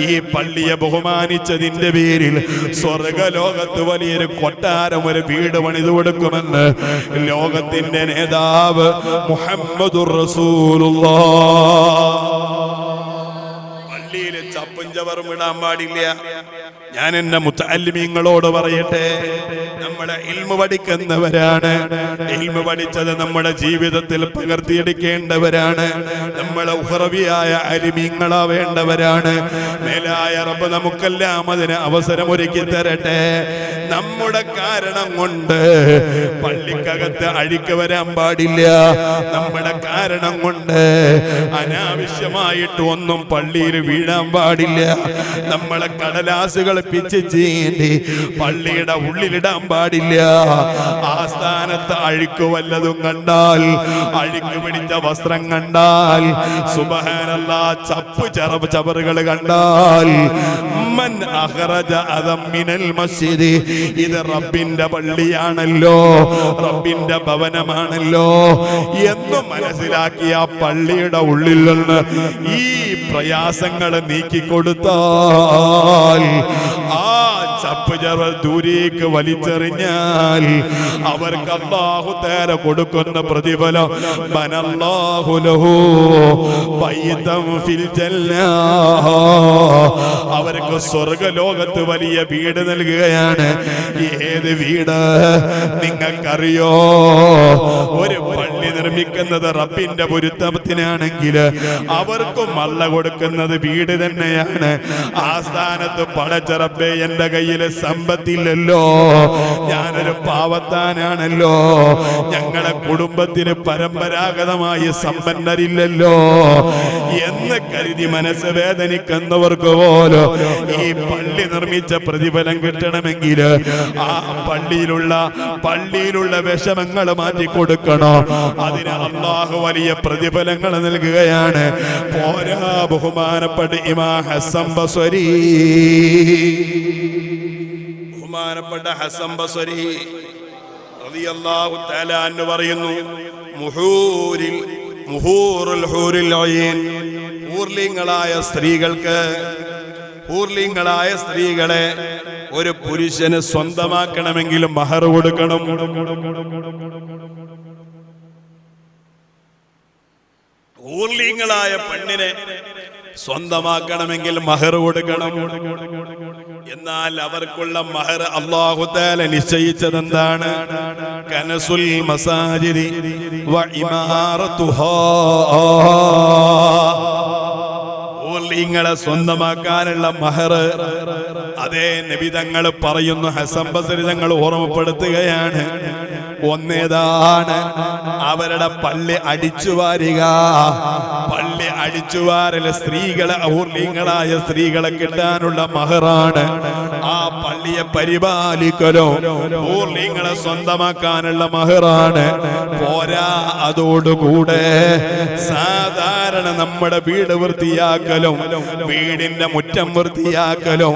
ഈ പള്ളിയെ ബഹുമാനിച്ചതിന്റെ പേരിൽ സ്വർഗലോകത്ത് വലിയൊരു കൊട്ടാരം, ഒരു വീട് പണിതു കൊടുക്കുമെന്ന് ലോകത്തിന്റെ നേതാവ് മുഹമ്മദുർ റസൂലുള്ളാഹ്. പള്ളിയിൽ ചപ്പും ചവറും ഇടാൻ പാടില്ല. ഞാൻ എന്റെ മുത്തഅല്ലിമീങ്ങളോട് പറയട്ടെ, നമ്മുടെ ഇൽമു പഠിക്കുന്നവരാണ്, ഇൽമു പഠിച്ചത് നമ്മുടെ ജീവിതത്തിൽ പകർത്തിയെടുക്കേണ്ടവരാണ്, നമ്മളെ ഉഖറവിയായ അലിമീങ്ങളാവേണ്ടവരാണ്. മേലായ റബ്ബ് നമുക്കെല്ലാം അതിന് അവസരം ഒരുക്കി തരട്ടെ. നമ്മുടെ കാരണം കൊണ്ട് പള്ളിക്കകത്ത് അഴുക്ക് വരാൻ പാടില്ല. നമ്മുടെ കാരണം കൊണ്ട് അനാവശ്യമായിട്ട് ഒന്നും പള്ളിയിൽ വീഴാൻ പാടില്ല. നമ്മളെ കടലാസുകൾ പിച്ച് ചീന്തി പള്ളിയുടെ ഉള്ളിലിടാൻ പാടില്ല. ആ സ്ഥാനത്ത് അഴുക്ക് വല്ലതും കണ്ടാൽ, അഴുക്ക് പിടിച്ച വസ്ത്രം കണ്ടാൽ, സുബ്ഹാനല്ലാഹ്, ചവറുകൾ കണ്ടാൽ, മൻ അഖറജ അദം മിനൽ മസ്ജിദ്, ഇത് റബ്ബിന്റെ പള്ളിയാണല്ലോ, റബ്ബിന്റെ ഭവനമാണല്ലോ എന്ന് മനസ്സിലാക്കി ആ പള്ളിയുടെ ഉള്ളിൽ നിന്ന് ഈ പ്രയാസങ്ങൾ നീക്കിക്കൊടുത്താൽ ആ ചപ്പ് ദൂരേക്ക് വലിച്ചെറിഞ്ഞാൽ അവർക്ക് അല്ലാഹു തആല കൊടുക്കുന്ന പ്രതിഫലം ബനല്ലാഹു ലഹു ബൈതൻ ഫിൽ ജന്ന, അവർക്ക് സ്വർഗ്ഗലോകത്ത് വലിയ വീട് നൽകുകയാണ്. ഏത് വീട് നിങ്ങൾക്കറിയോ? ഒരു പള്ളി നിർമ്മിക്കുന്നത് റബ്ബിന്റെ പൊരുത്തത്തിനാണെങ്കിൽ അവർക്കും അല്ല കൊടുക്കുന്നത് വീട് തന്നെയാണ്. ആ സ്ഥാനത്ത് പടച്ച റബ്ബേ, എന്റെ കയ്യിൽ സമ്പത്തില്ലല്ലോ, ഞാനൊരു പാവത്താനാണല്ലോ, ഞങ്ങളെ കുടുംബത്തിന് പരമ്പരാഗതമായി സമ്പന്നരില്ലല്ലോ എന്ന് കരുതി മനസ്സ് വേദനിക്കുന്നവർക്ക് പോലും ഈ പള്ളി നിർമ്മിച്ച പ്രതിഫലം കിട്ടണമെങ്കിൽ ആ പള്ളിയിലുള്ള വിഷമങ്ങൾ മാറ്റി കൊടുക്കണോ? അതിന് അല്ലാഹു വലിയ പ്രതിഫലങ്ങൾ നൽകുകയാണ്. പോരാ, ബഹുമാനപ്പെട്ട ഇമാം ഹസൻ ബസ്വരി, ബഹുമാനപ്പെട്ട ഹസൻ ബസ്വരി റളിയല്ലാഹു തആല അൻഹു പറയുന്നു, മുഹൂറുൽ ഹൂറിൽ അയീൻ, ഹൂർലിങ്ങളായ സ്ത്രീകളെ ഒരു പുരുഷന് സ്വന്തമാക്കണമെങ്കിൽ മഹർ കൊടുക്കണം. ഊർലിങ്ങളായ പെണ്ണിനെ സ്വന്തമാക്കണമെങ്കിൽ മഹർ കൊടുക്കണം. എന്നാൽ അവർക്കുള്ള മഹർ അല്ലാഹു തആല നിശ്ചയിച്ചത് എന്താണ്? കനസുൽ മസാജിദി വ ഇമാറത്തുഹാ, ഊർലിങ്ങളെ സ്വന്തമാക്കാനുള്ള മഹർ. അതേ നബി തങ്ങൾ പറയുന്നു, ഹസൻ ബസ്രി തങ്ങൾ ഓർമ്മപ്പെടുത്തുകയാണ്, ഒന്നേതാണ് അവരുടെ പള്ളി അടിച്ചുവാരുക. പള്ളി അടിച്ചുവാരല് സ്ത്രീകളെ, ഊർലിങ്ങളായ സ്ത്രീകളെ കിട്ടാനുള്ള മഹറാണ്. ആ പള്ളിയെ പരിപാലിക്കലോ ഊർലിങ്ങളെ സ്വന്തമാക്കാനുള്ള മഹറാണ്. പോരാ, അതോടുകൂടെ സാധാരണ നമ്മുടെ വീട് വൃത്തിയാക്കലും വീടിന്റെ മുറ്റം വൃത്തിയാക്കലും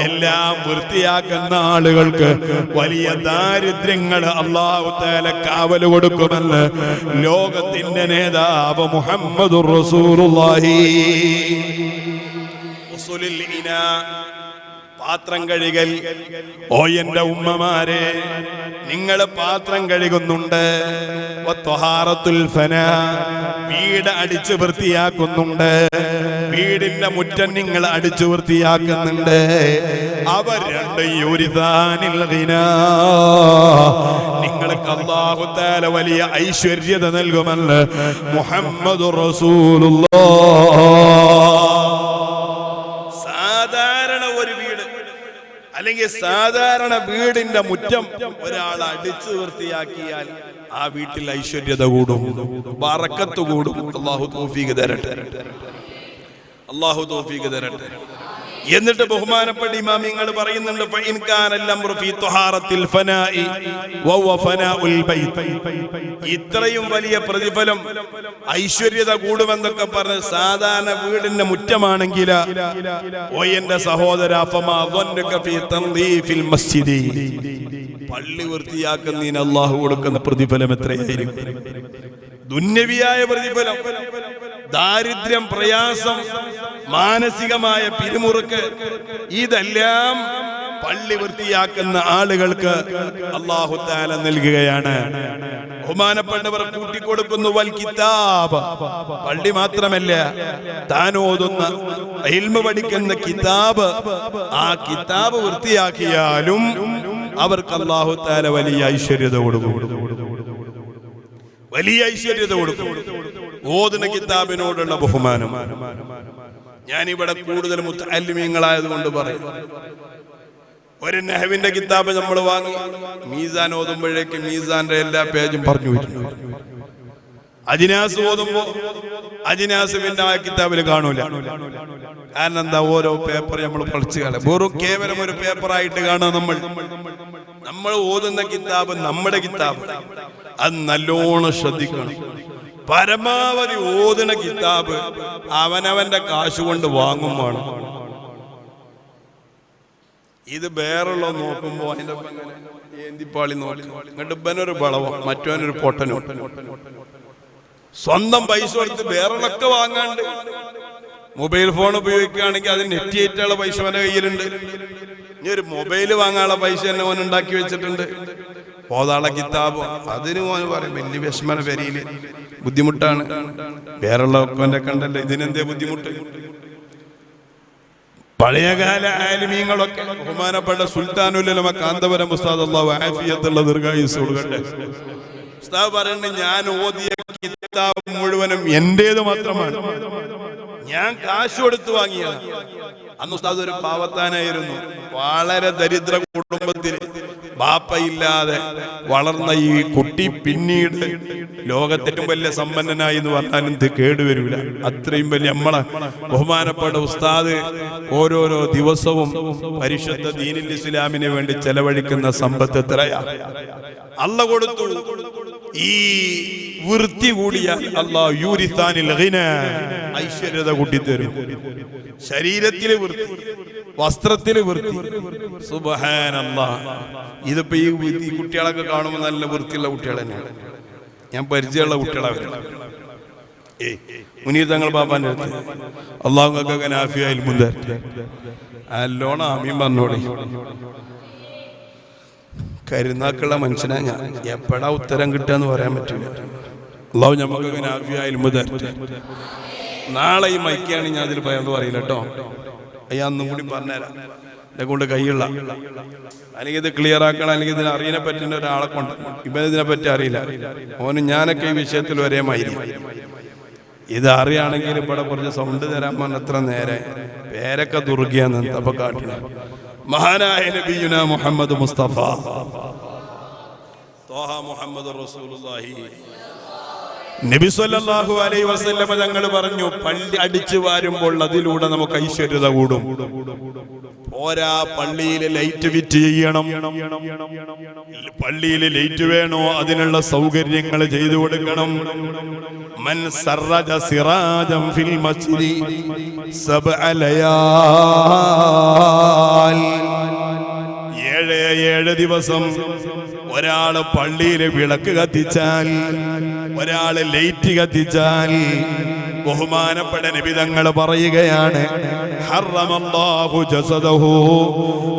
എല്ലാം വൃത്തിയാക്കുന്ന ആളുകൾക്ക് വലിയ ദാരിദ്ര്യങ്ങൾ അല്ലാഹു തആല കാവൽ കൊടുക്കുമെന്ന് ലോകത്തിന്റെ നേതാവ് മുഹമ്മദുർ റസൂലുള്ളാഹി. ഉസുലുൽ ഇനാ, പാത്രം കഴുകൽ. ഓ എന്റെ ഉമ്മമാരെ, നിങ്ങൾ പാത്രം കഴുകുന്നുണ്ട്. വത്വഹാറത്തുൽ ഫനാ, വീട് അടിച്ചു വൃത്തിയാക്കുന്നുണ്ട്. വീടിന്റെ മുറ്റം നിങ്ങൾ അടിച്ചു വൃത്തിയാക്കുന്നുണ്ട്. അവർ രണ്ട് യുരിദാനിൽ ഗിനാ, നിങ്ങൾക്ക് അല്ലാഹു തആല വലിയ ഐശ്വര്യത നൽകുമെന്ന് മുഹമ്മദുർ റസൂലുള്ളാഹ്. സാധാരണ ഒരു വീട് അല്ലെങ്കിൽ സാധാരണ വീടിന്റെ മുറ്റം ഒരാൾ അടിച്ചു വൃത്തിയാക്കിയാൽ ആ വീട്ടിൽ ഐശ്വര്യത കൂടും, ബറക്കത്ത് കൂടും. അല്ലാഹു തൗഫീഖ് തരട്ടെ, അല്ലാഹു തൗഫീഖ് തരട്ടെ. എന്നിട്ട് ബഹുമാനപ്പെട്ട ഇമാമിങ്ങൾ പറയുന്നുണ്ട്, ഫഇൻ കാനൽ അംറു ഫീ തുഹാറത്തിൽ ഫനാഇ വഹുവ ഫനാഉൽ ബൈത്ത്, ഇത്രയും വലിയ പ്രതിഫലം ഐശ്വര്യത കൂടുമെന്നൊക്കെ പറഞ്ഞ് സാധാരണ വീടിന്റെ മുറ്റമാണെങ്കിൽ, ഓ എന്റെ സഹോദര, ഫമാ ദന്നുക ഫീ തൻദീഫിൽ മസ്ജിദി, പള്ളി വൃത്തിയാക്കുന്നതിന് അല്ലാഹു കൊടുക്കുന്ന പ്രതിഫലം എത്രയായിരിക്കും? ദുന്യവിയായ പ്രതിഫലം, ദാരിദ്ര്യം, പ്രയാസം, മാനസികമായ പിരിമുറുക്ക്, ഇതെല്ലാം പള്ളി വൃത്തിയാക്കുന്ന ആളുകൾക്ക് അല്ലാഹു തആല നൽകുകയാണ്. ബഹുമാനപ്പെട്ടവർ കൂട്ടിക്കൊടുക്കുന്നു വൽ കിതാബ്, പള്ളി മാത്രമല്ല, താൻ ഓതുന്ന ഇൽമു പഠിക്കുന്ന കിതാബ്, ആ കിതാബ് വൃത്തിയാക്കിയാലും അവർക്ക് അല്ലാഹു തആല വലിയ ഐശ്വര്യത കൊടുക്കും, വലിയ ഐശ്വര്യത കൊടുക്കും. ഓതുന്ന കിതാബിനോടുള്ള ബഹുമാനം. ഞാനിവിടെ കൂടുതൽ മുത്തഅല്ലിമീങ്ങളായതുകൊണ്ട് പറയും, ഒരു നഹ്വിന്റെ കിതാബ് നമ്മൾ വാങ്ങി മീസാൻ ഓതുമ്പോഴേക്ക് മീസാന്റെ എല്ലാ പേജും പറഞ്ഞു വരും. അജിനാസ് ഓതുമ്പോ അജിനാസുവിന്റെ ആ കിതാബിൽ കാണൂല. കാരണം എന്താ? ഓരോ പേപ്പർ നമ്മൾ പഠിച്ചു കാണാം, വെറും കേവലം ഒരു പേപ്പറായിട്ട് കാണാം. നമ്മൾ ഓതുന്ന കിതാബ് നമ്മുടെ കിതാബ്, അത് നല്ലോണം ശ്രദ്ധിക്കണം. പരമാവധി ഓതുന്ന കിതാബ് അവനവന്റെ കാശ് കൊണ്ട് വാങ്ങുമ്പോൾ. ഇത് വേറുള്ള നോക്കുമ്പോ അതിന്റെ ഏന്തിപ്പാളി നോക്കും, എന്നിട്ട് ഇവനൊരു വളവോ മറ്റവനൊരു പൊട്ടനോ. സ്വന്തം പൈസ കൊടുത്ത് വേറുള്ളൊക്കെ വാങ്ങാണ്ട് മൊബൈൽ ഫോൺ ഉപയോഗിക്കുകയാണെങ്കിൽ അത് നെറ്റ് കയറ്റാനുള്ള പൈസ അവന്റെ കയ്യിലുണ്ട്. ഇനി ഒരു മൊബൈല് വാങ്ങാനുള്ള പൈസ തന്നെ ഓൻ ഉണ്ടാക്കി വെച്ചിട്ടുണ്ട്. ഓതാളെ കിതാബ് അതിന് ഓൻ പറയും വലിയ വിഷമന പെരിയില് ബുദ്ധിമുട്ടാണ്. വേറുള്ള ഒക്കെ കണ്ടല്ലോ, ഇതിനെന്തേ ബുദ്ധിമുട്ട്? പഴയകാല ആലിമീങ്ങളൊക്കെ ബഹുമാനപ്പെട്ട സുൽത്താനുൽ ഉലമ കാന്തപുരം ഉസ്താദ് അല്ലാഹു ആഫിയത്തുള്ള ദീർഘായുസ്സ് കൊടുക്കട്ടെ. ഉസ്താദ് പറയുന്നത് ഞാൻ ഓതിയ കിതാബ് മുഴുവനും എന്റേത് മാത്രമാണ്, ഞാൻ കാശ് കൊടുത്ത് വാങ്ങിയതാണ്. അന്ന് ഉസ്താദ് ഒരു പാവത്താനായിരുന്നു. വളരെ ദരിദ്ര കുടുംബത്തിൽ ബാപ്പയില്ലാതെ വളർന്ന ഈ കുട്ടി പിന്നീട് ലോകത്തേറ്റവും വലിയ സമ്പന്നനായി എന്ന് പറഞ്ഞാലും ഇത് കേടുവരൂല. അത്രയും വലിയ നമ്മളെ ബഹുമാനപ്പെട്ട ഉസ്താദ് ഓരോരോ ദിവസവും പരിശുദ്ധ ദീനുൽ ഇസ്ലാമിന് വേണ്ടി ചെലവഴിക്കുന്ന സമ്പത്ത് എത്രയാ അല്ലാഹു കൊടുത്തു. ഈ വൃത്തി കൂടിയ അല്ലാഹു യൂരിസാനിൽ ഗിന, ഐശ്വര്യത കൂട്ടിത്തരും. ശരീരത്തിലെ വൃത്തി, വസ്ത്രത്തിലെ വൃത്തി. സുബ്ഹാനല്ലാഹ്. ഇതിപ്പോ ഈ കുട്ടികളൊക്കെ കാണുമ്പോൾ നല്ല വൃത്തിയുള്ള കുട്ടികൾ തന്നെയാണ്. ഞാൻ പരിചയമുള്ള കുട്ടികളാണ്. മുനീർ തങ്ങൾ ബാബാന്റെ അടുത്ത് അള്ളാഹുക്കൊക്കെ നാഫിയായി മുന്തരട്ടെ. അല്ലോണം ആമീൻ പറഞ്ഞോളി. കരുനാക്കുള്ള മനുഷ്യനാ ഞാൻ. എപ്പോഴാ ഉത്തരം കിട്ടുകയെന്ന് പറയാൻ പറ്റില്ല. അള്ളാഹു ഞമ്മക്കൊക്കെ നാഫിയായി മുന്തരട്ടെ. നാളെ ഈ മൈക്കാണ് ഞാൻ അതിൽ പറയാന്ന് പറയില്ല കേട്ടോ. ഞാൻ ഒന്നും കൂടി പറഞ്ഞുതരാം. എന്നെ കൊണ്ട് കൈയുള്ള, അല്ലെങ്കിൽ ഇത് ക്ലിയർ ആക്കണം, അല്ലെങ്കിൽ ഇതിനെ അറിയാനെ പറ്റുന്ന ഒരാളെ കൊണ്ട്. ഇവൻ ഇതിനെ പറ്റി അറിയില്ല. ഓന് ഞാനൊക്കെ ഈ വിഷയത്തിൽ ഒരേ മൈരി. ഇത് അറിയാണെങ്കിൽ ഇവിടെ കുറച്ച് സൗണ്ട് തരാൻ പറഞ്ഞ എത്ര നേരെ പേരൊക്കെ ദുർഗിയാന്ന് അപ്പൊ കാട്ടില്ല. മഹാനായ നബിയുനാ മുഹമ്മദ് മുസ്തഫ ത്വാഹ മുഹമ്മദ് റസൂലുള്ളാഹി നബി സല്ലല്ലാഹു അലൈഹി വസല്ലം തങ്ങൾ പറഞ്ഞു, പള്ളി അടിച്ചു വാരുമ്പോൾ അതിലൂടെ നമുക്ക് ഐശ്വര്യത കൂടും. പോരാ, പള്ളിയിലെ ലൈറ്റ് ഫിറ്റ് ചെയ്യണം. പള്ളിയിലെ ലൈറ്റ് വേണോ, അതിനുള്ള സൗകര്യങ്ങൾ ചെയ്തു കൊടുക്കണം. മൻ സറജ സിറാജൻ ഫിൽ മസ്ജിദി സബ്അ ലയാൽ, 7 ദിവസം ഒരാള് പള്ളിയിലെ വിളക്ക് കത്തിച്ചാൽ, ഒരാള് ലൈറ്റ് കത്തിച്ചാൽ, ബഹുമാനപ്പെട്ട നബി തങ്ങൾ പറയുകയാണ്, ഹറമല്ലാഹു ജസദഹു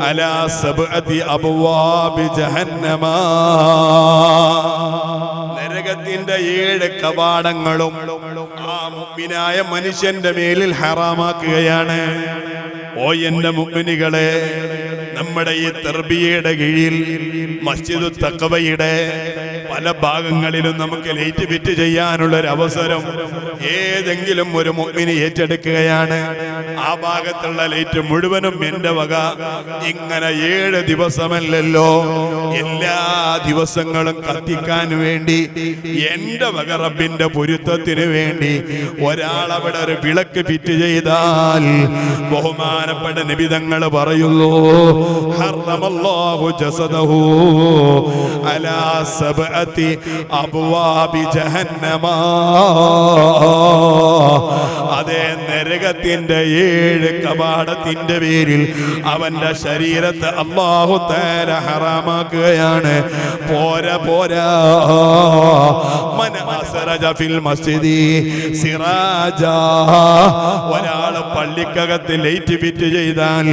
അലാ സബ്അതി അബ്വാബി ജഹന്നമ, നരകത്തിന്റെ 7 കവാടങ്ങളും ആ മുഅ്മിനായ മനുഷ്യന്റെ മേലിൽ ഹറാമാക്കുകയാണ്. ഓ എന്റെ മുഅ്മിനുകളെ, നമ്മുടെ ഈ തർബിയയുടെ കീഴിൽ മസ്ജിദു തഖ്വയുടെ പല ഭാഗങ്ങളിലും നമുക്ക് ലൈറ്റ് ഫിറ്റ് ചെയ്യാനുള്ള ഒരു അവസരം ഏതെങ്കിലും ഒരു മുഅ്മിന് ഏറ്റെടുക്കുകയാണ്. ആ ഭാഗത്തുള്ള ലൈറ്റ് മുഴുവനും എന്റെ വക. ഇങ്ങനെ 7 ദിവസമല്ലല്ലോ, എല്ലാ ദിവസങ്ങളും കത്തിക്കാൻ വേണ്ടി എന്റെ വക റബ്ബിന്റെ പൊരുത്തത്തിന് വേണ്ടി ഒരാളവിടെ ഒരു വിളക്ക് ഫിറ്റ് ചെയ്താൽ, ബഹുമാനപ്പെട്ട നബി തങ്ങൾ പറയുന്നു, ഹറമല്ലാഹു ജസദഹു അലാ സബ്അതി അബ്വാബി ജഹന്നമ, അതേ നരകത്തിന്റെ 7 കവാടത്തിന്റെ പേരിൽ അവന്റെ ശരീരത്തെ അല്ലാഹു തആല ഹറാമാക്കുകയാണ്. പോരാ പോരാ, മൻ അസ്റജ ഫിൽ മസ്ജിദി സിറാജ, ഒരാൾ പള്ളിക്കകത്ത് ലൈറ്റ് ഫിറ്റ് ചെയ്താൽ,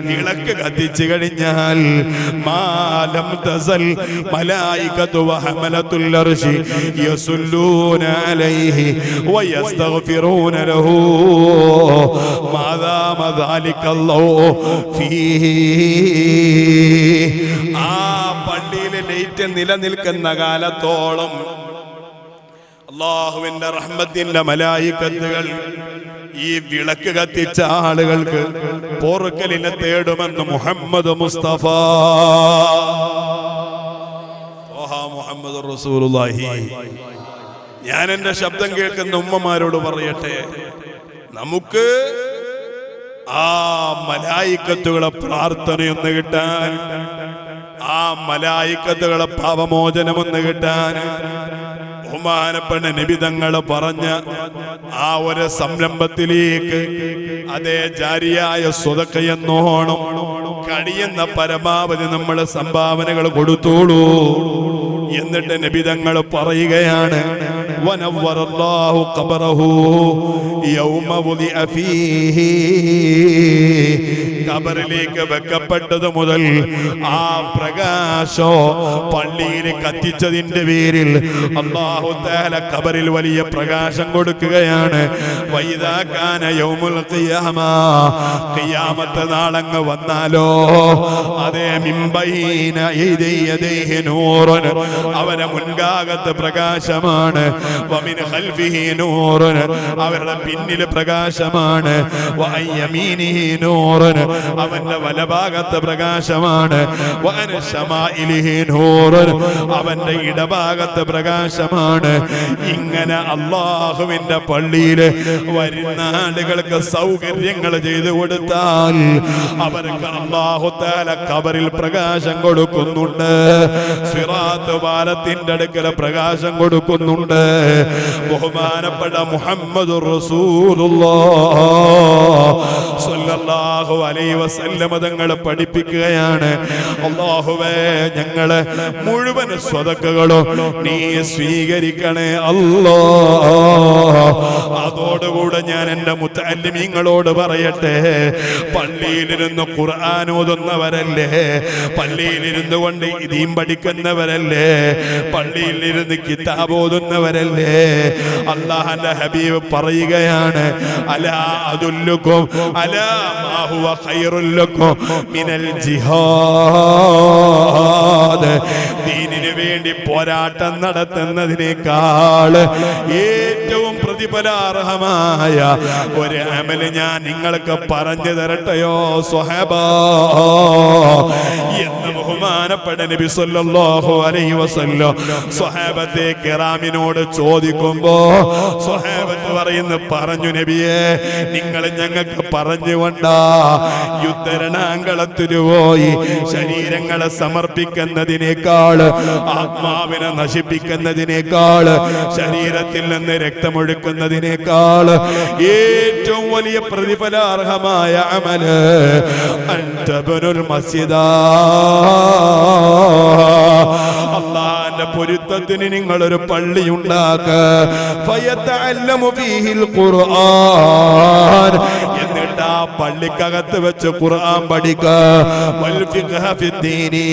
വിളക്ക് കത്തിച്ചു കഴിഞ്ഞാൽ, മാലം തസൽ മലായികതു വഹമലത്തുൽ അർശി യസുല്ലൂന അലൈഹി വയസ്തഗ്ഫിറൂന ലഹു മാദാമ ദാലികല്ലാഹു ഫീഹി. ആ പള്ളിയിലെ ലൈറ്റ് നിലനിൽക്കുന്ന കാലത്തോളം അല്ലാഹുവിന്റെ റഹ്മത്തിന്റെ മലായികത്തുകൾ ഈ വിളക്ക് കത്തിച്ച ആളുകൾക്ക് പൊറുക്കലിനെ തേടുമെന്ന് മുഹമ്മദ് മുസ്തഫ മുഹമ്മദ് റസൂലുള്ളാഹി. ഞാൻ എന്റെ ശബ്ദം കേൾക്കുന്ന ഉമ്മമാരോട് പറയട്ടെ, നമുക്ക് ആ മലായിക്കത്തുകളെ പ്രാർത്ഥനയൊന്ന് കിട്ടാൻ, ആ മലായിക്കത്തുകളെ പാപമോചനമൊന്ന് കിട്ടാൻ, ബഹുമാനപ്പെട്ട നബി തങ്ങൾ പറഞ്ഞ ആ ഒരു സംരംഭത്തിലേക്ക്, അതേ ജാരിയായ സ്വതക്കയെന്നോണം കഴിയുന്ന പരമാവധി നമ്മൾ സംഭാവനകൾ കൊടുത്തോളൂ. എന്നിട്ട് നബി തങ്ങൾ പറയുകയാണ്, വനവ്വറല്ലാഹു ഖബറഹു യൗമ വുദിഅ ഫീഹി. ഖബറിലേക്ക് വെക്കപ്പെട്ടത് മുതൽ ആ പ്രകാശോ പള്ളിയിൽ കത്തിച്ചതിന്റെ പേരിൽ അല്ലാഹു തആല ഖബറിൽ വലിയ പ്രകാശം കൊടുക്കുകയാണ്. വൈദാ കാന യൗമുൽ ഖിയാമ, ഖിയാമത്ത് നാളങ്ങ് വന്നാലോ അതേ മിംബൈന യദൈഹി നൂറുൻ, അവരുടെ മുൻഭാഗത്ത് പ്രകാശമാണ്. വമിൻ ഖൽഫിഹി നൂറുൻ, അവരുടെ പിന്നിൽ പ്രകാശമാണ്. വഅൻ യമീനിഹി നൂറുൻ, അവന്റെ വലഭാഗത്ത് പ്രകാശമാണ്. വഅൻ ശമാഇലിഹി നൂറുൻ, അവന്റെ ഇടഭാഗത്ത് പ്രകാശമാണ്. ഇങ്ങനെ അല്ലാഹുവിന്റെ പള്ളിയിൽ വരുന്ന ആളുകൾക്ക് സൗകര്യങ്ങൾ ചെയ്തു കൊടുത്താൽ അവർക്ക് അല്ലാഹു തആല ഖബറിൽ പ്രകാശം കൊടുക്കുന്നുണ്ട്. സിറാത്ത് പാലത്തിന്റെ അടുക്കൽ പ്രകാശം കൊടുക്കുന്നുണ്ട്. ബഹുമാനപ്പെട്ട മുഹമ്മദുർ റസൂലുള്ളാഹ് സ്വല്ലല്ലാഹു അലൈഹി വസല്ലം തങ്ങൾ പഠിപ്പിക്കുകയാണ്, അല്ലാഹുവേ ഞങ്ങളെ മുഴുവൻ സ്വതക്കകളും നീ സ്വീകരിക്കണേ അല്ലാഹ്. അതോടുകൂടെ ഞാൻ എൻ്റെ മുത്തഅല്ലിമീങ്ങളോട് പറയട്ടെ, പള്ളിയിലിരുന്ന് ഖുർആൻ ഓതുന്നവരല്ലേ, പള്ളിയിലിരുന്നു കൊണ്ട് ദീൻ പഠിക്കുന്നവരല്ലേ, പള്ളിയിലിരുന്ന് കിതാബ് ഓതുന്നവരല്ലേ, അല്ലാഹുവിന്റെ ഹബീബ് പറയുകയാണ്, അലാ അദുല്ലുക്കും അലാ മാ ഹുവ ഖൈറുൽ ലക്കും മിനൽ ജിഹാദ്. ദീനിനു വേണ്ടി പോരാട്ടം നടത്തുന്നതിനേക്കാൾ ഏറ്റവും പ്രതിഫലാർഹമായ ഒരു അമല് ഞാൻ നിങ്ങൾക്ക് പറഞ്ഞു തരട്ടെയോ സ്വഹബാ എന്ന് ബഹുമാനപ്പെട്ട നബി സല്ലല്ലാഹു അലൈഹി വസല്ലം സ്വഹാബത്തെ കിറാമിനോട് ചോദിക്കുമ്പോ സ്വഹാബത്ത് പറഞ്ഞു, നബിയെ നിങ്ങൾ ഞങ്ങൾക്ക് പറഞ്ഞുകൊണ്ടാ യുദ്ധരണാങ്കളത്തിനു പോയി ശരീരങ്ങളെ സമർപ്പിക്കുന്നതിനേക്കാൾ, ആത്മാവിനെ നശിപ്പിക്കുന്നതിനേക്കാൾ, ശരീരത്തിൽ നിന്ന് രക്തമൊഴുക്കുന്നതിനേക്കാൾ ഏറ്റവും വലിയ പ്രതിഫലാർഹമായ അമല് അൻതബ്നുൽ മസ്ജിദാ, അല്ലാഹുവിന്റെ പൊരുത്തത്തിന് നിങ്ങളൊരു പള്ളി ഉണ്ടാക്കുക. ഫയതഅല്ലമു ഫീഹിൽ ഖുർആൻ, എന്നിട്ട് ആ പള്ളിക്കകത്ത് വെച്ച് ഖുർആൻ പഠിക്കുക. വൽ ഫിഖ്ഹ ഫിദ്ദീനി,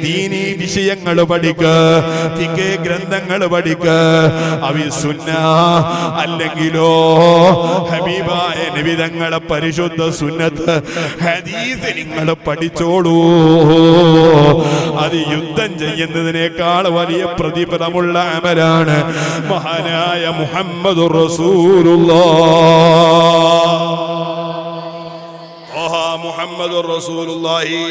ദീനി വിഷയങ്ങൾ പഠിക്കുക, ഫിഖ് ഗ്രന്ഥങ്ങൾ പഠിക്കുക. അവി സുന്ന, അല്ലെങ്കിലോ ഹബീബായ നബി തങ്ങളെ പരിശുദ്ധ സുന്നത്ത് ഹദീസ് നിങ്ങൾ പഠിച്ചോളൂ. അത് യുദ്ധം ചെയ്യുന്നതിനേക്കാൾ വലിയ പ്രതിഫലമുള്ള അമലാണ്. മഹാനായ മുഹമ്മദുർ റസൂലുള്ളാഹ് മുഹമ്മദുർ റസൂലുള്ളാഹി.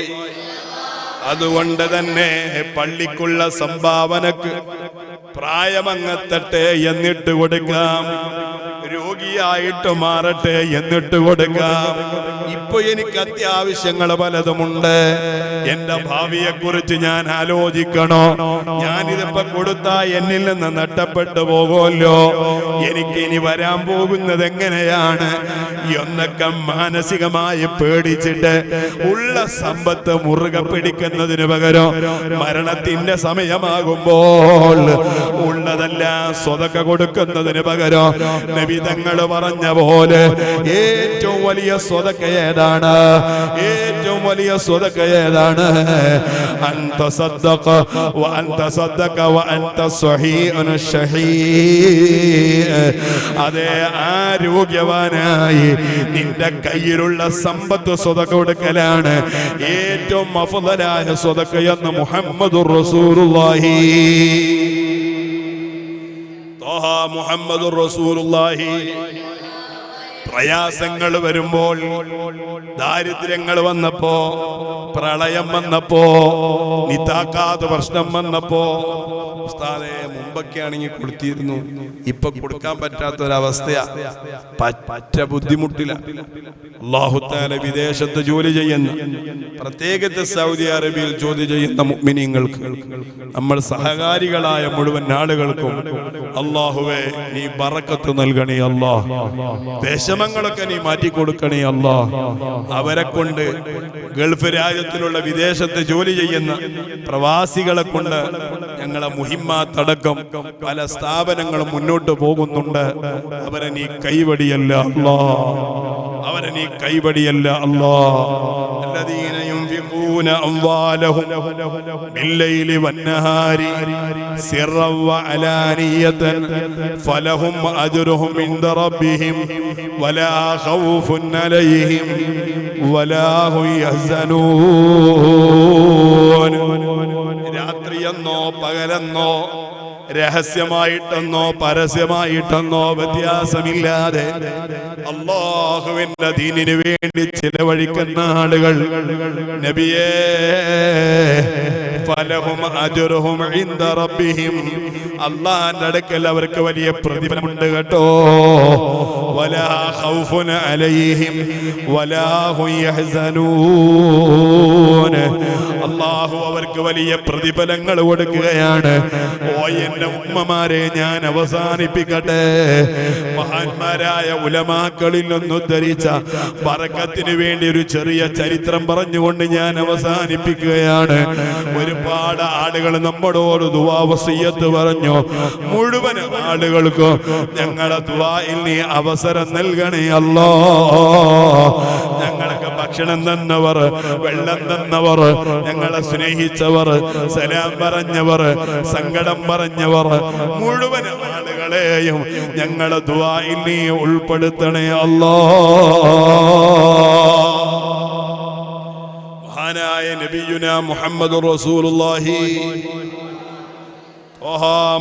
അതുകൊണ്ട് തന്നെ പള്ളിക്കുള്ള സംഭാവനക്ക് പ്രായമങ്ങത്തട്ടെ എന്നിട്ട് കൊടുക്കാം, രോഗിയായിട്ട് മാറട്ടെ എന്നിട്ട് കൊടുക്കാം. ഇപ്പൊ എനിക്ക് അത്യാവശ്യങ്ങൾ പലതുമുണ്ട്. എന്റെ ഭാവിയെ കുറിച്ച് ഞാൻ ആലോചിക്കണോ? ഞാനിതിപ്പോ കൊടുത്താ എന്നിൽ നിന്ന് നഷ്ടപ്പെട്ടു പോകുമല്ലോ. എനിക്ക് ഇനി വരാൻ പോകുന്നത് എങ്ങനെയാണ് എന്നൊക്കെ മാനസികമായി പേടിച്ചിട്ട് ഉള്ള സമ്പത്ത് മുറുകെ പിടിക്കുന്നതിന് പകരം മരണത്തിന്റെ സമയമാകുമ്പോൾ ഉള്ളതെല്ലാം സ്വതക്ക കൊടുക്കുന്നതിന് പകരം നബി തങ്ങൾ പറഞ്ഞ പോലെ ഏറ്റവും വലിയ സ്വതക്ക ഏതാണ്? ഏറ്റവും വലിയ സ്വതക്ക ഏതാണ്? അൻത സദ്ദഖ വ അൻത സദ്ദഖ വ അൻത സ്വഹീഉൻ ഷഹീഅ്. അതേ, ആരോഗ്യവാനായി നിന്റെ കയ്യിലുള്ള സമ്പത്ത് സ്വതക്ക കൊടുക്കലാണ് ഏറ്റവും അഫ്ളലായ സ്വതക്ക എന്ന് മുഹമ്മദുർ റസൂലുള്ളാഹി. മുഹമ്മദുർ റസൂലുള്ളാഹി. പ്രയാസങ്ങൾ വരുമ്പോൾ, ദാരിദ്ര്യങ്ങൾ വന്നപ്പോ, പ്രളയം വന്നപ്പോ, നിതാക്കാത്ത പ്രശ്നം വന്നപ്പോ, ഉസ്താദേ മുമ്പൊക്കെ ആണെങ്കിൽ കൊടുത്തിരുന്നു, ഇപ്പൊ കൊടുക്കാൻ പറ്റാത്തൊരവസ്ഥയാ, പറ്റ ബുദ്ധിമുട്ടില്ല. അല്ലാഹു തആല വിദേശത്ത് ജോലി ചെയ്യുന്ന, പ്രത്യേകിച്ച് സൗദി അറേബ്യയിൽ ജോലി ചെയ്യുന്ന മുഅ്മിനീങ്ങൾക്ക്, നമ്മൾ സഹകാരികളായ മുഴുവൻ ആളുകൾക്കും അല്ലാഹുവേ നീ ബറക്കത്ത് നൽകണേ. അല്ലാഹ് വിഷമങ്ങളൊക്കെ നീ മാറ്റി കൊടുക്കണേ അല്ലാ. അവരെ കൊണ്ട് ഗൾഫ് രാജ്യത്തിലുള്ള വിദേശത്ത് ജോലി ചെയ്യുന്ന പ്രവാസികളെ കൊണ്ട് ഞങ്ങളെ മുഹിമ്മാത്തടക്കം പല സ്ഥാപനങ്ങളും മുന്നോട്ട് പോകുന്നുണ്ട്. അവരെ നീ കൈവടിയല്ല അല്ലാ, അവരെ നീ കൈവടിയല്ല അല്ലാ. الذين ينفقون أموالهم بالليل والنهار سرا وعلانية فلهم أجرهم عند ربهم ولا خوف عليهم ولا هم يحزنون. രാത്രിയെന്നോ പകലെന്നോ രഹസ്യമായിട്ടെന്നോ പരസ്യമായിട്ടെന്നോ വ്യത്യാസമില്ലാതെ അല്ലാഹുവിന്റെ ദീനിനു വേണ്ടി ചിലവഴിക്കുന്ന ആളുകൾ നബിയേ ഫലഹും അജ്റുഹും ഇൻദ റബ്ബിഹിം, അല്ലാഹുവിന്റെ അടുക്കൽ അവർക്ക് വലിയ പ്രതിഫലമുണ്ട് കേട്ടോ. വലാ ഖൗഫുൻ അലൈഹിം വലാ ഹും യഹ്സനൂൻ. അല്ലാഹു അവർക്ക് വലിയ പ്രതിഫലങ്ങൾ കൊടുക്കുകയാണ്. ഓ എന്റെ ഉമ്മമാരെ, ഞാൻ അവസാനിപ്പിക്കട്ടെ. മഹാന്മാരായ ഉലമാക്കളിൽ നിന്ന് ഉദ്ധരിച്ച ബറക്കത്തിന് വേണ്ടി ഒരു ചെറിയ ചരിത്രം പറഞ്ഞുകൊണ്ട് ഞാൻ അവസാനിപ്പിക്കുകയാണ്. ഒരുപാട് ആളുകൾ നമ്മളോട് ദുആ വസിയ്യത്ത് പറഞ്ഞു. മുഴുവൻ ആളുകൾക്കും ഞങ്ങളുടെ ദുആയിൽ നീ അവസരം നൽകണേ അല്ലാ. ഞങ്ങൾക്ക് ഭക്ഷണം തന്നവർ, വെള്ളം തന്നവർ, ഞങ്ങളെ സ്നേഹിച്ചവർ, സലാം പറഞ്ഞവർ, സങ്കടം പറഞ്ഞവർ, മുഴുവൻ ആളുകളെയും ഞങ്ങളുടെ ദുആയിൽ നീ ഉൾപ്പെടുത്തണേ അല്ലാ. മഹാനായ നബിയുനാ മുഹമ്മദുർ റസൂലുള്ളാഹി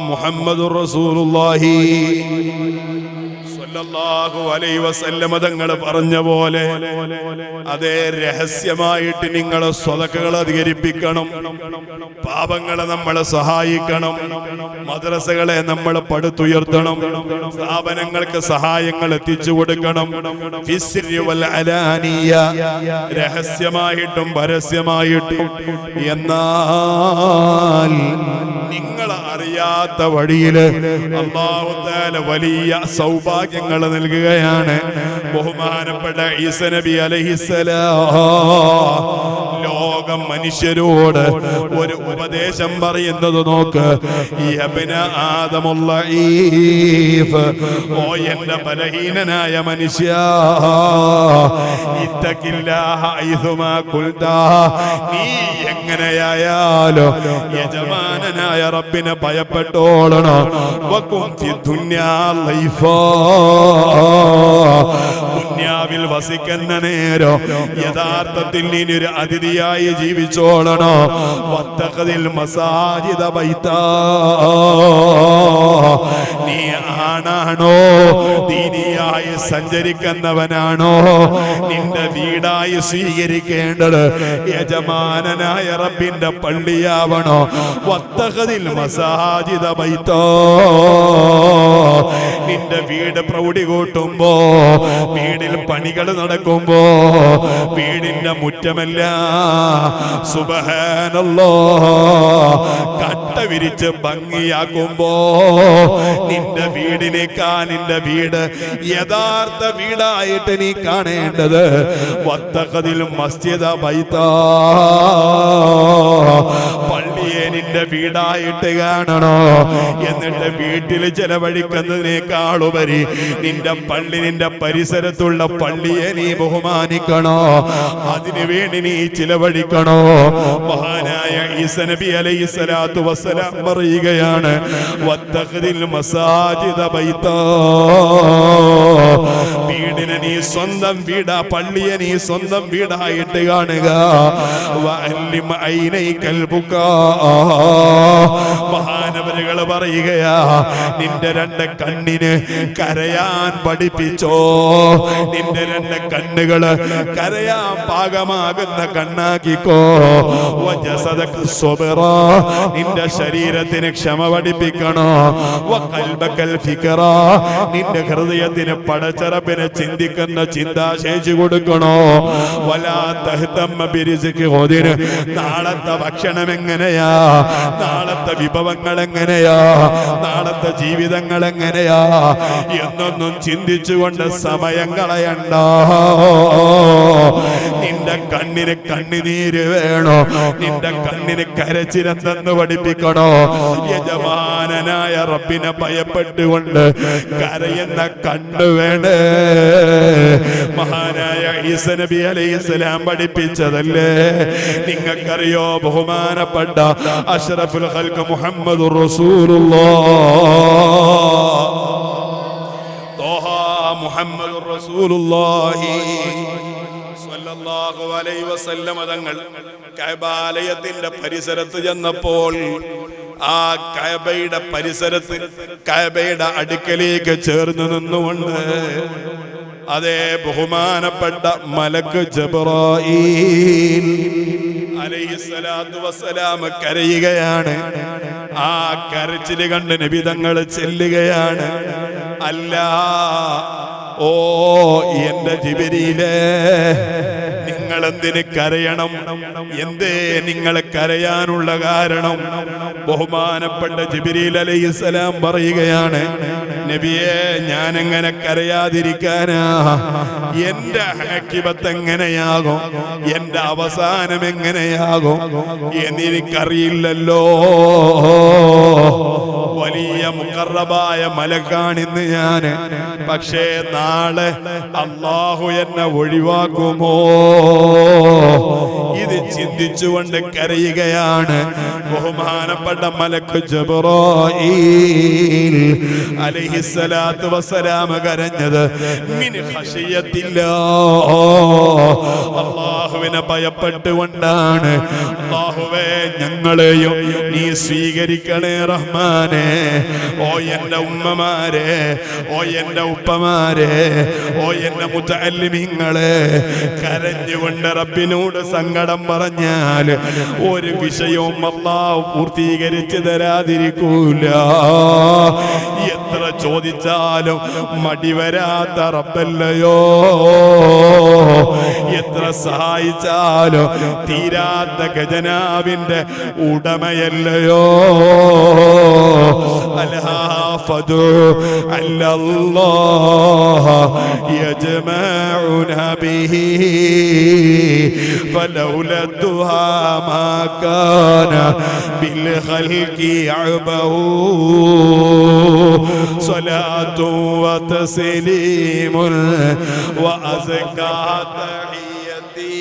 മുഹമ്മദുർ റസൂലുള്ളാഹി സ്വല്ലല്ലാഹു അലൈഹി വസല്ലം തങ്ങൾ പറഞ്ഞ പോലെ അതേ രഹസ്യമായിട്ട് നിങ്ങൾ സ്വതക്കകൾ അധികരിപ്പിക്കണം. പാപങ്ങളെ നമ്മളെ സഹായിക്കണം. മദ്രസകളെ നമ്മൾ പടുത്തുയർത്തണം. സ്ഥാപനങ്ങൾക്ക് സഹായങ്ങൾ എത്തിച്ചു കൊടുക്കണം. ഫിസ്രി വൽ അലാനിയ, രഹസ്യമായിട്ടും പരസ്യമായിട്ടും. എന്നാൽ നിങ്ങൾ അറിയാത്ത വഴിയില് അല്ലാഹു തആല വലിയ സൗഭാഗ്യങ്ങൾ നൽകുകയാണ്. ബഹുമാനപ്പെട്ട ഈസ നബി അലൈഹിസ്സലാം ലോകം മനുഷ്യരോട് ഒരു ഉപദേശം പറയുന്നത് നോക്ക്. യബ്ന ആദമുല്ലഈഫ്, ഓ എന്റെ ബലഹീനനായ മനുഷ്യ, ഇത്തഖില്ലാഹ ഹൈസുമാ ഖുൽത, നീ എങ്ങനെയായാലും യജമാനനായ റബ്ബിനെ ഭയപ്പെട്ടോളണം. വകും ഫി ദുനിയാ ലൈഫാ, ദുനിയാവിൽ വസിക്കുന്ന നേരം യഥാർത്ഥത്തിൽ നീ ഒരു അതിഥിയായി ജീവിച്ചോളണോ. വത്തഖദിൽ മസാജിദ ബൈതാ, നീ ആണാണോ ദീനിയായി സഞ്ചരിക്കുന്നവനാണോ നിന്റെ വീടായി സ്വീകരിക്കേണ്ടത് യജമാനനായ റബ്ബിന്റെ പള്ളിയാവണോ. വത്തഖദിൽ മസാജിദ ബൈതാ, നിന്റെ വീട് പ്രൗഢി കൂട്ടുമ്പോ, വീടിൽ പണികൾ നടക്കുമ്പോ, വീടിന്റെ മുറ്റമല്ല സുബ്ഹാനല്ലാഹ് കട്ട വിരിച്ച് ഭംഗിയാക്കുമ്പോ നിന്റെ വീടിനേക്കാൾ നിന്റെ വീട് യഥാർത്ഥ വീടായിട്ട് നീ കാണേണ്ടത് വത്തഖദിൽ മസ്ജിദ ബൈതാ, പള്ളിയെ നിന്റെ വീടായിട്ട് കാണണോ. എന്നിട്ട് വീട്ടിൽ ചെലവഴിക്കുന്നതിനേക്കാളുപരി നിന്റെ പള്ളി, നിന്റെ പരിസരത്തുള്ള പള്ളിയെ നീ ബഹുമാനിക്കണോ. അതിനുവേണ്ടി നീ ചിലവഴിക്കണോ. മഹാനായ ഈസ നബി അലൈഹിസ്സലാത്തു വസ്സലാം പറയുകയാണ്, വത്തഖദിൽ മസാജിദ ബൈതാ, വീടിനെ നീ സ്വന്തം വീടാ, പള്ളിയെ നീ സ്വന്തം വീടായിട്ട് കാണുക. വഅല്ലിം ഐനൈകൽ ബുകാ, മഹാനവരുകൾ പറയുകയാ, നിന്റെ രണ്ട് കണ്ണിന് കരയാൻ പഠിപ്പിച്ചോ. നിന്റെ രണ്ട് കണ്ണുകള് കരയാൻ പാകമാകുന്ന കണ്ണാക്കിക്കോ. വജസദക സ്വബറ, നിന്റെ ശരീരത്തിന് ക്ഷമ പഠിപ്പിക്കണോ. വഖൽബകൽ ഫിക്റ, നിന്റെ ഹൃദയത്തിന് പടച്ചറപ്പിനെ ചിന്തിക്കുന്ന ചിന്താശേഷി കൊടുക്കണോ. വലാ തഹ്തമ്മ ബിരിസ്ഖി ഗദിൻ, നാളത്തെ ഭക്ഷണം എങ്ങനെയാ, നാളത്തെ വിഭവങ്ങൾ എങ്ങനെയാ, നാളത്തെ ജീവിതങ്ങൾ എങ്ങനെയാ എന്നൊന്നും ചിന്തിച്ചുകൊണ്ട് സമയം കളയണ്ട. നിന്റെ കണ്ണിന് കണ്ണുനീര് വേണോ, നിന്റെ കണ്ണിന് കരച്ചിലെന്തെന്ന് പഠിപ്പിക്കണോ. യജമാനനായ റബ്ബിനെ ഭയപ്പെട്ടുകൊണ്ട് കരയുന്ന കണ്ണു വേണേ. മഹാനായ ഈസാ നബി അലൈഹിസ്സലാം പഠിപ്പിച്ചതല്ലേ. നിങ്ങൾക്കറിയോ, ബഹുമാനപ്പെട്ട അഷ്റഫുൽ ഖൽഖ് മുഹമ്മദുർ റസൂലുള്ളാഹ് മുഹമ്മദുർ റസൂലുള്ളാഹി സ്വല്ലല്ലാഹു അലൈഹി വസല്ലം തങ്ങൾ കഅബാലയത്തിന്റെ പരിസരത്ത് ചെന്നപ്പോൾ ആ കഅബയുടെ പരിസരത്ത് കഅബയുടെ അടുക്കലേക്ക് ചേർന്ന് നിന്നുകൊണ്ട് അതേ ബഹുമാനപ്പെട്ട മലക്ക് ജിബ്രായീൽ അലൈഹിസ്സലാത്തു വസ്സലാം കരയുകയാണ്. ആ കരച്ചില് കണ്ട് നബി തങ്ങൾ ചെല്ലുകയാണ്, അല്ല ഓ എന്റെ ജിബ്രീലേ, നിങ്ങൾ എന്തിന് കരയണം, എന്തേ നിങ്ങൾ കരയാനുള്ള കാരണം? ബഹുമാനപ്പെട്ട ജിബ്രീൽ അലൈഹിസ്സലാം പറയുകയാണ്, നബിയെ, ഞാൻ എങ്ങനെ കരയാതിരിക്കാനാ? എന്റെ ആഖിബത്ത് എങ്ങനെയാകും, എന്റെ അവസാനം എങ്ങനെയാകും എന്നെനിക്കറിയില്ലല്ലോ. വലിയ മുഖറബായ മലക്കാണിന്ന് ഞാന്, പക്ഷേ നാളെ അല്ലാഹു എന്നെ ഒഴിവാക്കുമോ? ഇത് ചിന്തിച്ചുകൊണ്ട് കരയുകയാണ് ബഹുമാനപ്പെട്ട മലക്ക് ജിബ്രായീൽ അലൈഹിസ്സലാത്തു വസ്സലാം. കരഞ്ഞത് മിൻ ഖശിയത്തില്ലാഹ്, അല്ലാഹുവിനെ ഭയപ്പെട്ടുകൊണ്ടാണ്. അല്ലാഹുവേ, ഞങ്ങളെയും നീ സ്വീകരിക്കണേ റഹ്മാനേ. ഓ എന്റെ ഉമ്മമാരെ, ഓ എന്റെ ഉപ്പമാരെ, ഓ എന്റെ മുതഅല്ലിമീങ്ങളെ, കരഞ്ഞുകൊണ്ട് റബ്ബിനോട് സങ്കടം പറഞ്ഞാൽ ഒരു വിഷയവും അല്ലാഹു പൂർത്തീകരിച്ചു തരാതിരിക്കൂല. എത്ര ചോദിച്ചാലും മടിവരാത്ത റബ്ബല്ലയോ, എത്ര സഹായിച്ചാലും തീരാത്ത ഖജനാവിന്റെ ഉടമയല്ലയോ. അൽഹാഫദു അല്ലല്ലാഹ് യജ്മഉനാ ബിഹി ഫലൗലാ ദുആ മാ കാന ബിൽ ഖൽഖി അബഹു സ്വലാത്തു വതസ്ലീമുൻ വഅസ്കാ തഹിയതി.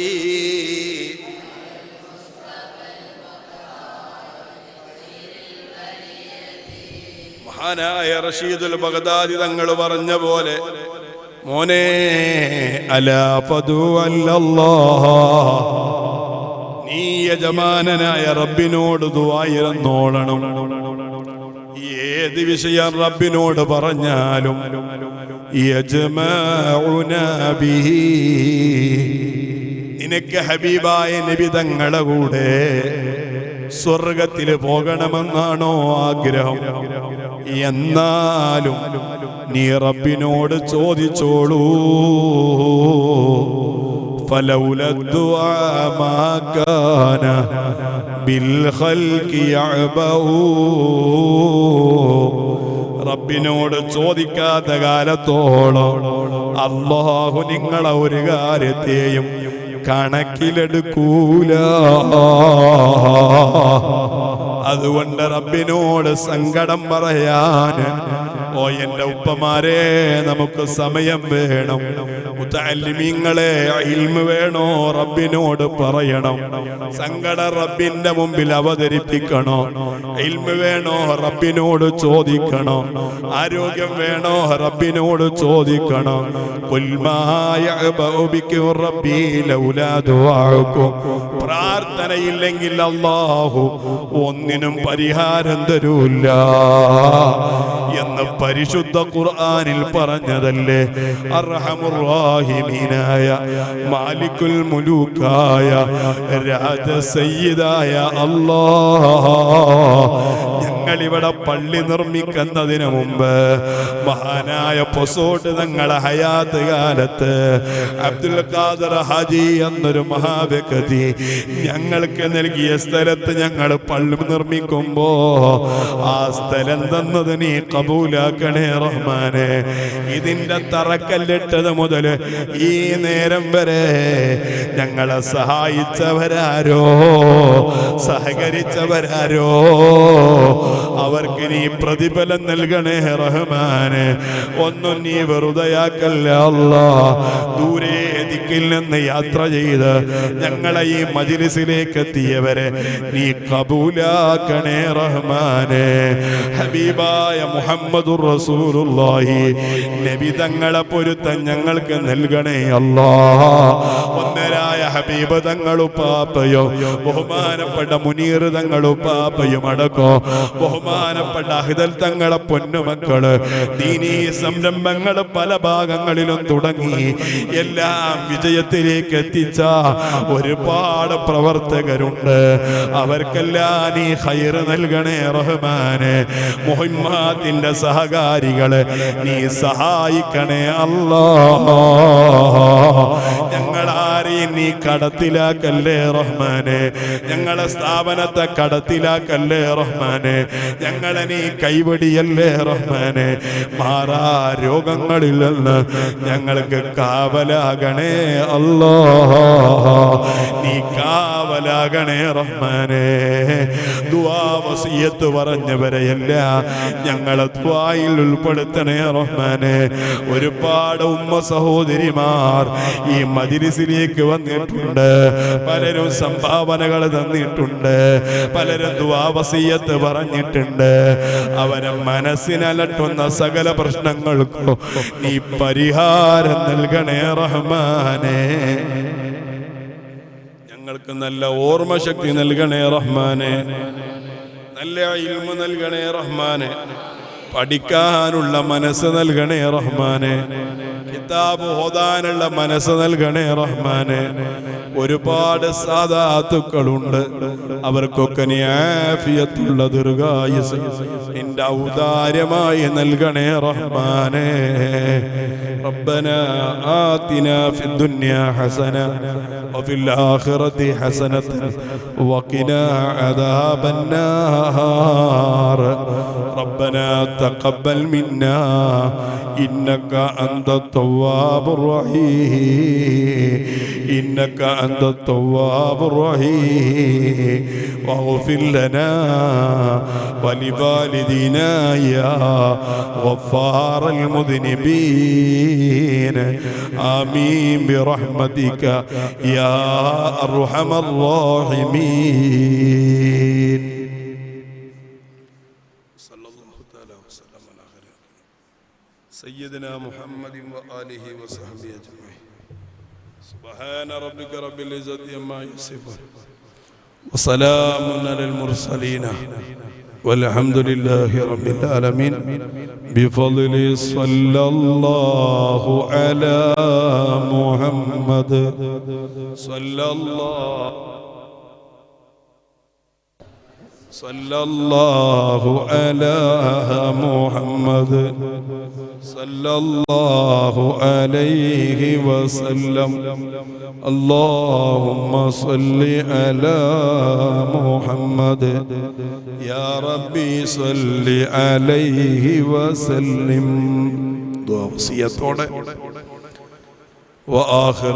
മഹാനായ റഷീദുൽ ബഗ്ദാദി തങ്ങൾ പറഞ്ഞ പോലെ, മോനെ, അലാ ഫദു അല്ലല്ലാഹ്, നീ യജമാനനായ റബ്ബിനോട് ദുആയിരുന്നോളണം. ഏത് വിഷയം റബ്ബിനോട് പറഞ്ഞാലും യജ്മഉനാ ബിഹി, നിനക്ക് ഹബീബായ നബി തങ്ങളെ കൂടെ സ്വർഗത്തിൽ പോകണമെന്നാണോ ആഗ്രഹം? എന്നാലും നീ റബ്ബിനോട് ചോദിച്ചോളൂ. ഫലൗലാ ദുആ മാ കാന ബിൽ ഖൽഖി യഅബഹു, റബ്ബിനോട് ചോദിക്കാത്ത കാലത്തോളം അല്ലാഹു നിങ്ങളെ ഒരു കാര്യത്തെയും കണക്കിലെടുക്കൂല. അതുകൊണ്ട് റബ്ബിനോട് സങ്കടം പറയാൻ, ഓ എന്റെ ഉപ്പമാരെ, നമുക്ക് സമയം വേണം. മുതഅല്ലിമീങ്ങളെ, ഇൽമു വേണോ? റബ്ബിനോട് പറയണം. സങ്കടം റബ്ബിന്റെ മുമ്പിൽ അവതരിപ്പിക്കണോ? ഇൽമു വേണോ? റബ്ബിനോട് ചോദിക്കണം. ആരോഗ്യം വേണോ? റബ്ബിനോട് ചോദിക്കണം. ഖുൽ മാ യഅബഉ ബികും റബ്ബി ലൗലാ ദുആഉകും, പ്രാർത്ഥനയില്ലെങ്കിൽ അല്ലാഹു ഒന്നിനും പരിഹാരം തരൂല്ല എന്ന് പരിശുദ്ധ ഖുർആനിൽ പറഞ്ഞതല്ലേ, അർഹമുർ റഹീമീനായ മാലിക്കുൽ മുലൂക്കായ രാജ സയ്യിദായ അല്ലാഹ്. ഞങ്ങളിവിടെ പള്ളി നിർമ്മിക്കുന്നതിന് മുമ്പ് മഹാനായ പൊസോട്ട് തങ്ങളെ ഹയാത്ത് കാലത്ത് അബ്ദുൽ ഖാദർ ഹാജി എന്നൊരു മഹാവ്യക്തി ഞങ്ങൾക്ക് നൽകിയ സ്ഥലത്ത് ഞങ്ങൾ പള്ളി നിർമ്മിക്കുമ്പോ ആ സ്ഥലം തന്നത് നീ കബൂലാക്കണേ റഹ്മാനെ. ഇതിന്റെ തറക്കല്ലിട്ടത് മുതൽ ഈ നേരം വരെ ഞങ്ങളെ സഹായിച്ചവരാരോ സഹകരിച്ചവരാരോ അവർക്ക് നീ പ്രതിഫലം നൽകണേ റഹ്മാനെ. ഒന്നും നീ വെറുതെയാക്കല്ല അല്ലാഹ്. ദൂരെ ദിക്കിൽ നിന്ന് യാത്ര ചെയ്ത് ഞങ്ങളെ ഈ മജ്ലിസിലേക്ക് എത്തിയവരെ നീ കബൂലാക്കണേ റഹ്മാനെ. ഹബീബായ മുഹമ്മദുർ റസൂലുള്ളാഹി നബി തങ്ങളെ പൊരുത്തം ഞങ്ങൾക്ക് നൽകണേ അല്ലാഹ്. ഒന്നരായ ഹബീബ് തങ്ങളുപ്പാപ്പയോ ബഹുമാനപ്പെട്ട മുനീർ തങ്ങളുപ്പാപ്പയും അടക്കോ ബഹുമാനപ്പെട്ട അഹ്ദൽ തങ്ങളെ പൊന്നുമക്കള് ദീനീ സംരംഭങ്ങൾ പല ഭാഗങ്ങളിലും തുടങ്ങി എല്ലാം വിജയത്തിലേക്ക് എത്തിച്ച ഒരുപാട് പ്രവർത്തകരുണ്ട്. അവർക്കെല്ലാം നീ ഖൈർ നൽകണേ റഹ്മാനെ. മുഹമ്മദിന്റെ സഹകാരികളെ നീ സഹായിക്കണേ അല്ലാഹ്. ഞങ്ങളാരെയും നീ കടത്തിലാക്കല്ലേ റഹ്മാനെ. ഞങ്ങളെ സ്ഥാപനത്തെ കടത്തിലാക്കല്ലേ റഹ്മാനെ. ഞങ്ങളെ നീ കൈവടിയല്ലേ റഹ്മാനെ. മാറാ രോഗങ്ങളിൽ നിന്ന് ഞങ്ങൾക്ക് കാവലാകണേ അല്ലാഹ്. നീ കാവലാകണേ റഹ്മാനെ. ദുആ വസിയത്ത് പറഞ്ഞവരെയല്ല ഞങ്ങളെ ദുആയിൽ ഉൾപ്പെടുത്തണേ റഹ്മാനെ. ഒരുപാട് ഉമ്മ സഹോദരിമാർ ഈ മജ്ലിസിലേക്ക് വന്നിട്ടുണ്ട്. പലരും സംഭാവനകൾ തന്നിട്ടുണ്ട്. പലരും ദുആ വസിയത്ത് പറഞ്ഞിട്ടുണ്ട്. അവരെ മനസ്സിനലട്ടുന്ന സകല പ്രശ്നങ്ങൾക്കും നീ പരിഹാരം നൽകണേ റഹ്മാനെ. ഞങ്ങൾക്ക് നല്ല ഓർമ്മശക്തി നൽകണേ റഹ്മാനെ. നല്ല ഇൽമു നൽകണേ റഹ്മാനെ. പഠിക്കാനുള്ള മനസ്സ് നൽകണേ റഹ്മാനെ. കിതാബ് ഓതാനുള്ള മനസ്സ് നൽകണേ റഹ്മാനെ. ഒരുപാട് സാദാത്തുക്കളുണ്ട്. അവർക്കൊക്കെ നീ ആഫിയത്തുള്ള ദീർഘായുസ്സ് നിന്റെ ഔദാര്യമായി നൽകണേ റഹ്മാനെ. ربنا آتنا في الدنيا حسنة وفي الآخرة حسنة وقنا عذاب النار. ربنا تقبل منا إنك أنت التواب الرحيم. إنك أنت التواب الرحيم. واغفر لنا ولوالدينا يا غفار المذنبين. آمين برحمتك يا أرحم الراحمين. صلى الله تعالى وسلم على خير سيدنا محمد وآله وصحبه أجمعين. سبحان ربك رب العزة عما يصفون وسلام على المرسلين والحمد لله رب العالمين. بفضل صلى الله على محمد صلى الله على محمد صلى الله عليه وسلم. اللهم صل على محمد يا ربي صل عليه وسلم. دعاء وصية وآخر